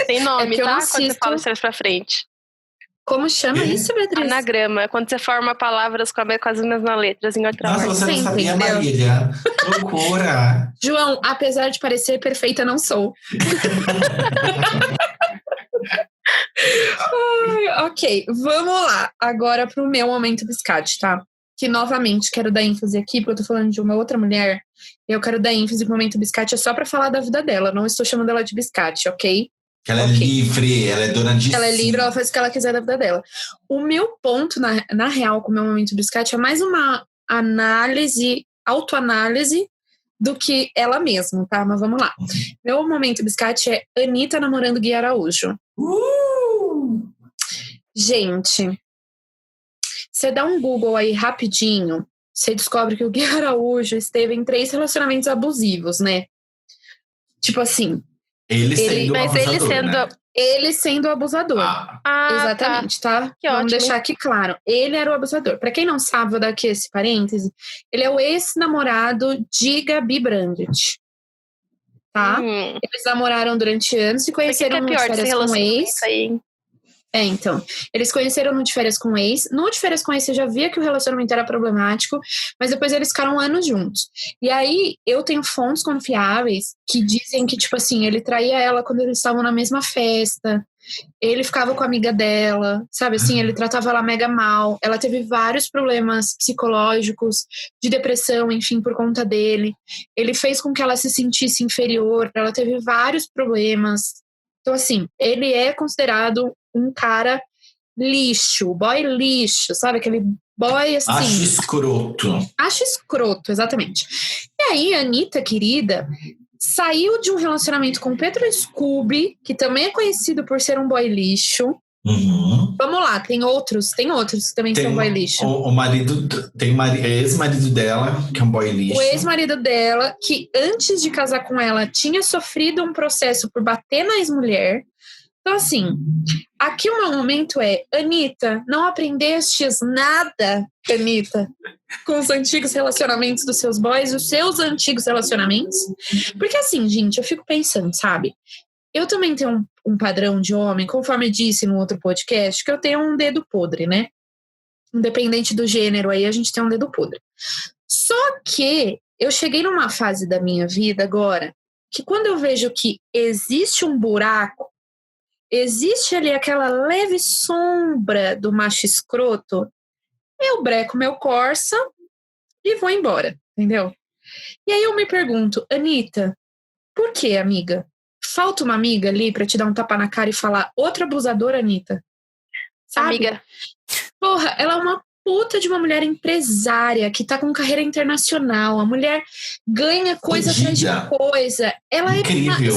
Tem nome, tá? Quando você fala isso pra frente. Como chama isso, Beatriz? Anagrama. É quando você forma palavras com as mesmas letras em outra ordem. Nossa, você não sabia, entendeu? Marília. Loucura. João, apesar de parecer perfeita, não sou. Ai, ok, vamos lá. Agora pro meu momento biscate, tá? Que novamente quero dar ênfase aqui, porque eu tô falando de uma outra mulher. Eu quero dar ênfase no momento biscate é só pra falar da vida dela. Não estou chamando ela de biscate, ok? Que ela é livre, ela é dona de Ela é si. livre, ela faz o que ela quiser da vida dela. O meu ponto, na real, com o meu momento biscate é mais uma análise, autoanálise do que ela mesma, tá? Mas vamos lá. Meu momento biscate é Anitta namorando Gui Araújo. Gente, você dá um Google aí rapidinho, você descobre que o Gui Araújo esteve em 3 relacionamentos abusivos, né? Tipo assim... Ele sendo o abusador. Exatamente, tá? Que Vamos ótimo. deixar aqui claro. Ele era o abusador. Pra quem não sabe, vou dar aqui esse parêntese. Ele é o ex-namorado de Gabi Brandt. Tá? Eles namoraram durante anos e conheceram no de férias com o ex. Aí. Então. Eles conheceram no de férias com o ex. No de férias com o ex, você já via que o relacionamento era problemático, mas depois eles ficaram anos juntos. E aí, eu tenho fontes confiáveis que dizem que, tipo assim, ele traía ela quando eles estavam na mesma festa. Ele ficava com a amiga dela, sabe assim? Ele tratava ela mega mal. Ela teve vários problemas psicológicos, de depressão, enfim, por conta dele. Ele fez com que ela se sentisse inferior. Ela teve vários problemas. Então, assim, ele é considerado um cara lixo, boy lixo, sabe? Aquele boy assim... Acho escroto, exatamente. E aí, a Anitta, querida, saiu de um relacionamento com o Pedro Scooby, que também é conhecido por ser um boy lixo. Vamos lá, tem outros que também são boy lixo. O marido, tem ex-marido dela, que é um boy lixo. O ex-marido dela, que antes de casar com ela, tinha sofrido um processo por bater na ex-mulher. Então, assim, aqui o meu momento é, Anitta, não aprendestes nada, Anitta, com os antigos relacionamentos dos seus boys, os seus antigos relacionamentos? Porque assim, gente, eu fico pensando, sabe? Eu também tenho um padrão de homem, conforme disse no outro podcast, que eu tenho um dedo podre, né? Independente do gênero aí, a gente tem um dedo podre. Só que eu cheguei numa fase da minha vida agora, que quando eu vejo que existe um buraco, existe ali aquela leve sombra do macho escroto, eu breco meu Corsa e vou embora, entendeu? E aí eu me pergunto, Anitta, por que, amiga? Falta uma amiga ali pra te dar um tapa na cara e falar, outra abusadora, Anitta? Sabe? Amiga. Porra, ela é uma puta de uma mulher empresária que tá com carreira internacional. A mulher ganha coisa atrás de coisa. Ela incrível.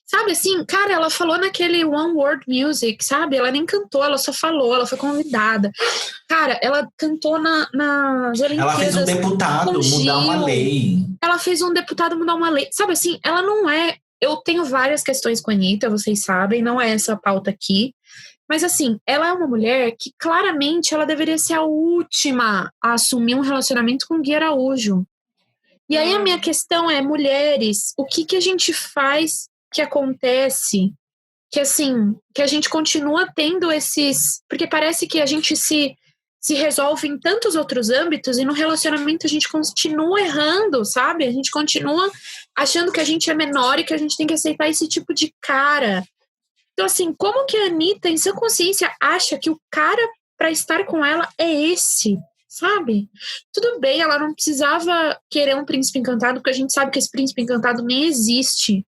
Sabe assim, cara, ela falou naquele One World Music, sabe? Ela nem cantou, ela só falou, ela foi convidada. Cara, ela cantou nas Olimpíadas. Ela fez um deputado mudar uma lei. Ela fez um deputado mudar uma lei. Sabe assim, ela não é... Eu tenho várias questões com a Anitta, vocês sabem, não é essa a pauta aqui. Mas assim, ela é uma mulher que claramente ela deveria ser a última a assumir um relacionamento com o Gui Araújo. E aí a minha questão é, mulheres, o que a gente faz que acontece, que assim, que a gente continua tendo esses... Porque parece que a gente se resolve em tantos outros âmbitos e no relacionamento a gente continua errando, sabe? A gente continua achando que a gente é menor e que a gente tem que aceitar esse tipo de cara. Então, assim, como que a Anitta, em sua consciência, acha que o cara pra estar com ela é esse, sabe? Tudo bem, ela não precisava querer um príncipe encantado, porque a gente sabe que esse príncipe encantado nem existe.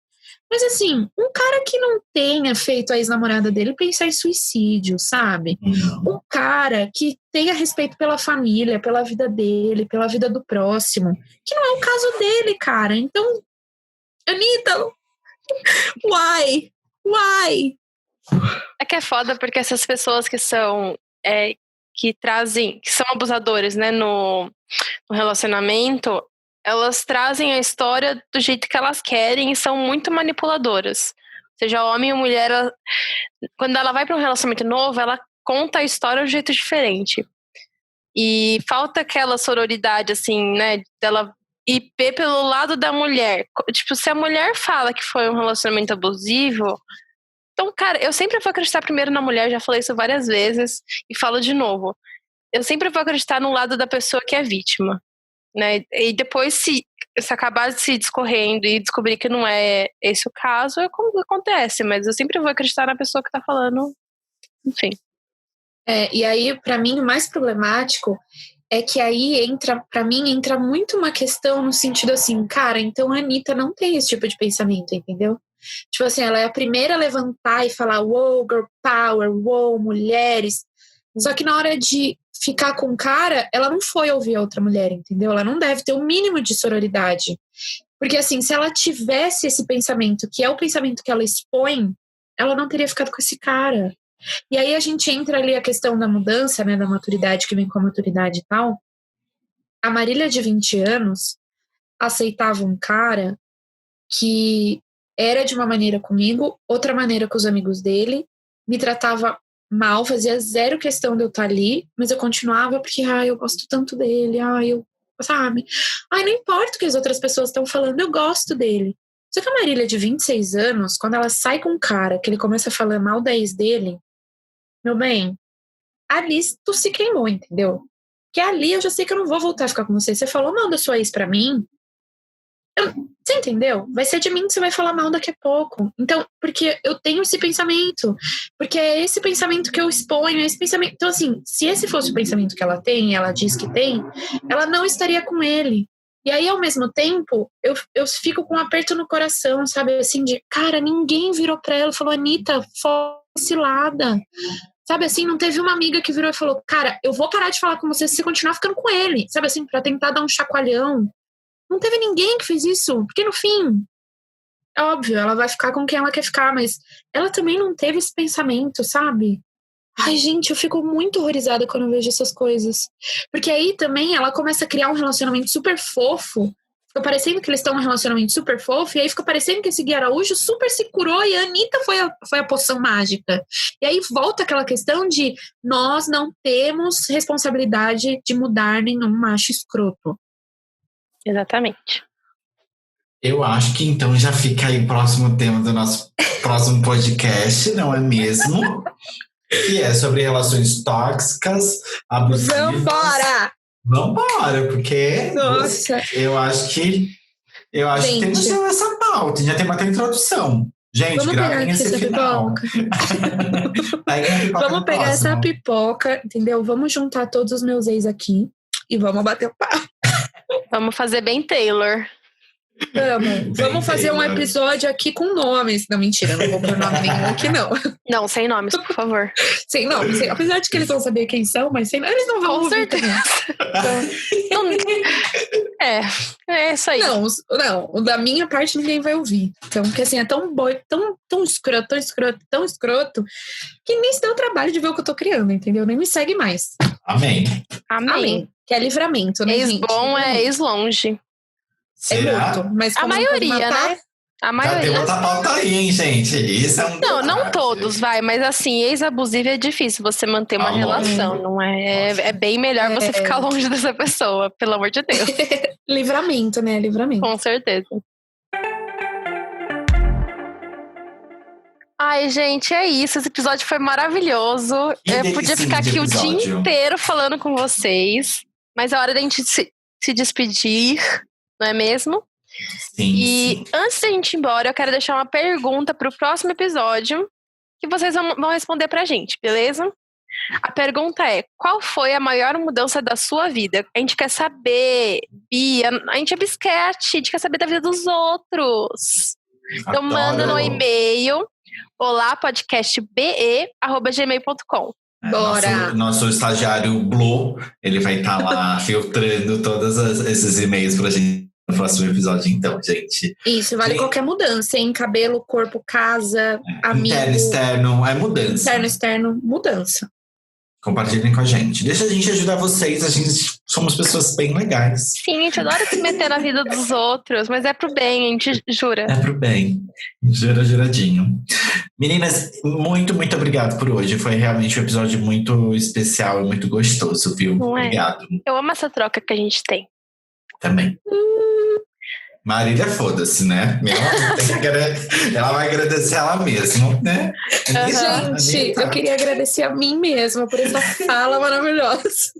Mas, assim, um cara que não tenha feito a ex-namorada dele pensar em suicídio, sabe? Um cara que tenha respeito pela família, pela vida dele, pela vida do próximo, que não é o caso dele, cara. Então, Anitta, why? É que é foda porque essas pessoas que são que são abusadores, né, no relacionamento, elas trazem a história do jeito que elas querem e são muito manipuladoras. Seja homem ou mulher, quando ela vai para um relacionamento novo, ela conta a história de um jeito diferente. E falta aquela sororidade, assim, né, dela ir pelo lado da mulher. Tipo, se a mulher fala que foi um relacionamento abusivo, então, cara, eu sempre vou acreditar primeiro na mulher, já falei isso várias vezes e falo de novo. Eu sempre vou acreditar no lado da pessoa que é vítima, né? E depois, se acabar se discorrendo e descobrir que não é esse o caso, é como acontece, mas eu sempre vou acreditar na pessoa que tá falando, enfim. E aí, pra mim, o mais problemático é que aí pra mim, entra muito uma questão no sentido assim, cara, então a Anitta não tem esse tipo de pensamento, entendeu? Tipo assim, ela é a primeira a levantar e falar, wow, girl power, wow, mulheres. Só que na hora de ficar com o cara, ela não foi ouvir a outra mulher, entendeu? Ela não deve ter o mínimo de sororidade. Porque assim, se ela tivesse esse pensamento, que é o pensamento que ela expõe, ela não teria ficado com esse cara. E aí a gente entra ali a questão da mudança, né, da maturidade, que vem com a maturidade e tal. A Marília de 20 anos aceitava um cara que era de uma maneira comigo, outra maneira com os amigos dele, me tratava mal, fazia zero questão de eu estar ali, mas eu continuava porque, eu gosto tanto dele, sabe? Não importa o que as outras pessoas estão falando, eu gosto dele. Só que a Marília de 26 anos, quando ela sai com um cara, que ele começa a falar mal da ex dele, meu bem, ali tu se queimou, entendeu? Que ali eu já sei que eu não vou voltar a ficar com você. Você falou mal da sua ex pra mim, você entendeu? Vai ser de mim que você vai falar mal daqui a pouco. Então, porque eu tenho esse pensamento. Porque é esse pensamento que eu exponho, é esse pensamento. Então, assim, se esse fosse o pensamento que ela tem, e ela diz que tem, ela não estaria com ele. E aí, ao mesmo tempo, eu fico com um aperto no coração, sabe? Assim, de, cara, ninguém virou pra ela e falou, Anitta, cilada. Sabe assim, não teve uma amiga que virou e falou, cara, eu vou parar de falar com você se você continuar ficando com ele. Sabe assim, pra tentar dar um chacoalhão. Não teve ninguém que fez isso, porque no fim, é óbvio, ela vai ficar com quem ela quer ficar, mas ela também não teve esse pensamento, sabe? Ai, gente, eu fico muito horrorizada quando eu vejo essas coisas. Porque aí também ela começa a criar um relacionamento super fofo, fica parecendo que eles estão num relacionamento super fofo, e aí fica parecendo que esse Gui Araújo super se curou e a Anitta foi a poção mágica. E aí volta aquela questão de nós não temos responsabilidade de mudar nenhum macho escroto. Exatamente. Eu acho que então já fica aí o próximo tema do nosso próximo podcast, não é mesmo? Que é sobre relações tóxicas, abusivas. Vambora, porque nossa, eu acho que temos essa pauta, já tem até introdução. Gente, gravem esse final. Vamos pegar essa pipoca, entendeu? Vamos juntar todos os meus ex aqui e vamos bater o papo. Vamos fazer bem Taylor. Vamos fazer um episódio aqui com nomes. Não, mentira, não vou pôr nome nenhum aqui, não. Não, sem nomes, por favor. Sem nomes. Apesar de que eles vão saber quem são, mas eles não vão ouvir. Com certeza. Então, é isso aí. Não, da minha parte ninguém vai ouvir. Então, porque assim, é tão escroto, que nem se dá o trabalho de ver o que eu tô criando, entendeu? Nem me segue mais. Amém. Que é livramento, né, gente? Ex-bom é ex-longe. Será? É muito, mas a maioria, né? A maioria. Já tem outra pauta aí, hein, gente? Isso é um não todos, mas assim, ex-abusivo é difícil você manter uma relação, não é? É bem melhor você ficar longe dessa pessoa, pelo amor de Deus. Livramento, né? Livramento. Com certeza. Ai, gente, é isso. Esse episódio foi maravilhoso. Eu podia ficar aqui o dia inteiro falando com vocês, mas é hora da gente se despedir, não é mesmo? Sim. Antes da gente ir embora, eu quero deixar uma pergunta para o próximo episódio que vocês vão responder pra gente, beleza? A pergunta é: qual foi a maior mudança da sua vida? A gente quer saber, Bia, a gente é bisquete, a gente quer saber da vida dos outros. Então manda no e-mail olapodcastbe@gmail.com. Bora! Nosso estagiário Blue, ele vai estar lá filtrando todos esses e-mails pra gente no próximo episódio, então, gente. Isso, vale qualquer mudança, hein? Cabelo, corpo, casa, amigo. Interno, externo, é mudança. Interno, externo, mudança. Compartilhem com a gente. Deixa a gente ajudar vocês. A gente somos pessoas bem legais. Sim, a gente adora se meter na vida dos outros, mas é pro bem, a gente jura. É pro bem. Juradinho. Meninas, muito, muito obrigado por hoje. Foi realmente um episódio muito especial e muito gostoso, viu? Não é? Obrigado. Eu amo essa troca que a gente tem. Também. Marília, foda-se, né? Ela vai agradecer ela mesma, né? Gente, eu queria agradecer a mim mesma por essa fala maravilhosa.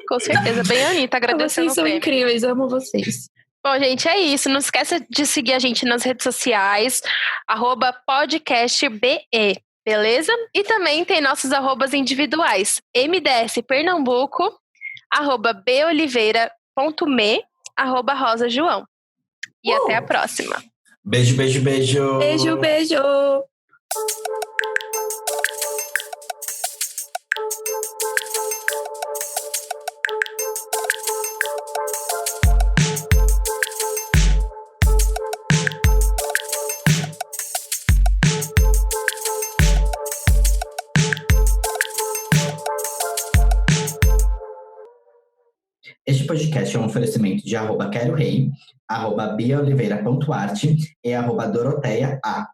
Com certeza, bem Anitta agradecendo. Vocês são incríveis, amo vocês. Bom, gente, é isso. Não esqueça de seguir a gente nas redes sociais, @podcastbe, beleza? E também tem nossos arrobas individuais, MDS Pernambuco, @boliveira.me, @rosajoão. E até a próxima. Beijo, beijo, beijo. Beijo, beijo. Este podcast é um oferecimento de @querorei, @biaoliveira.arte e @doroteia A.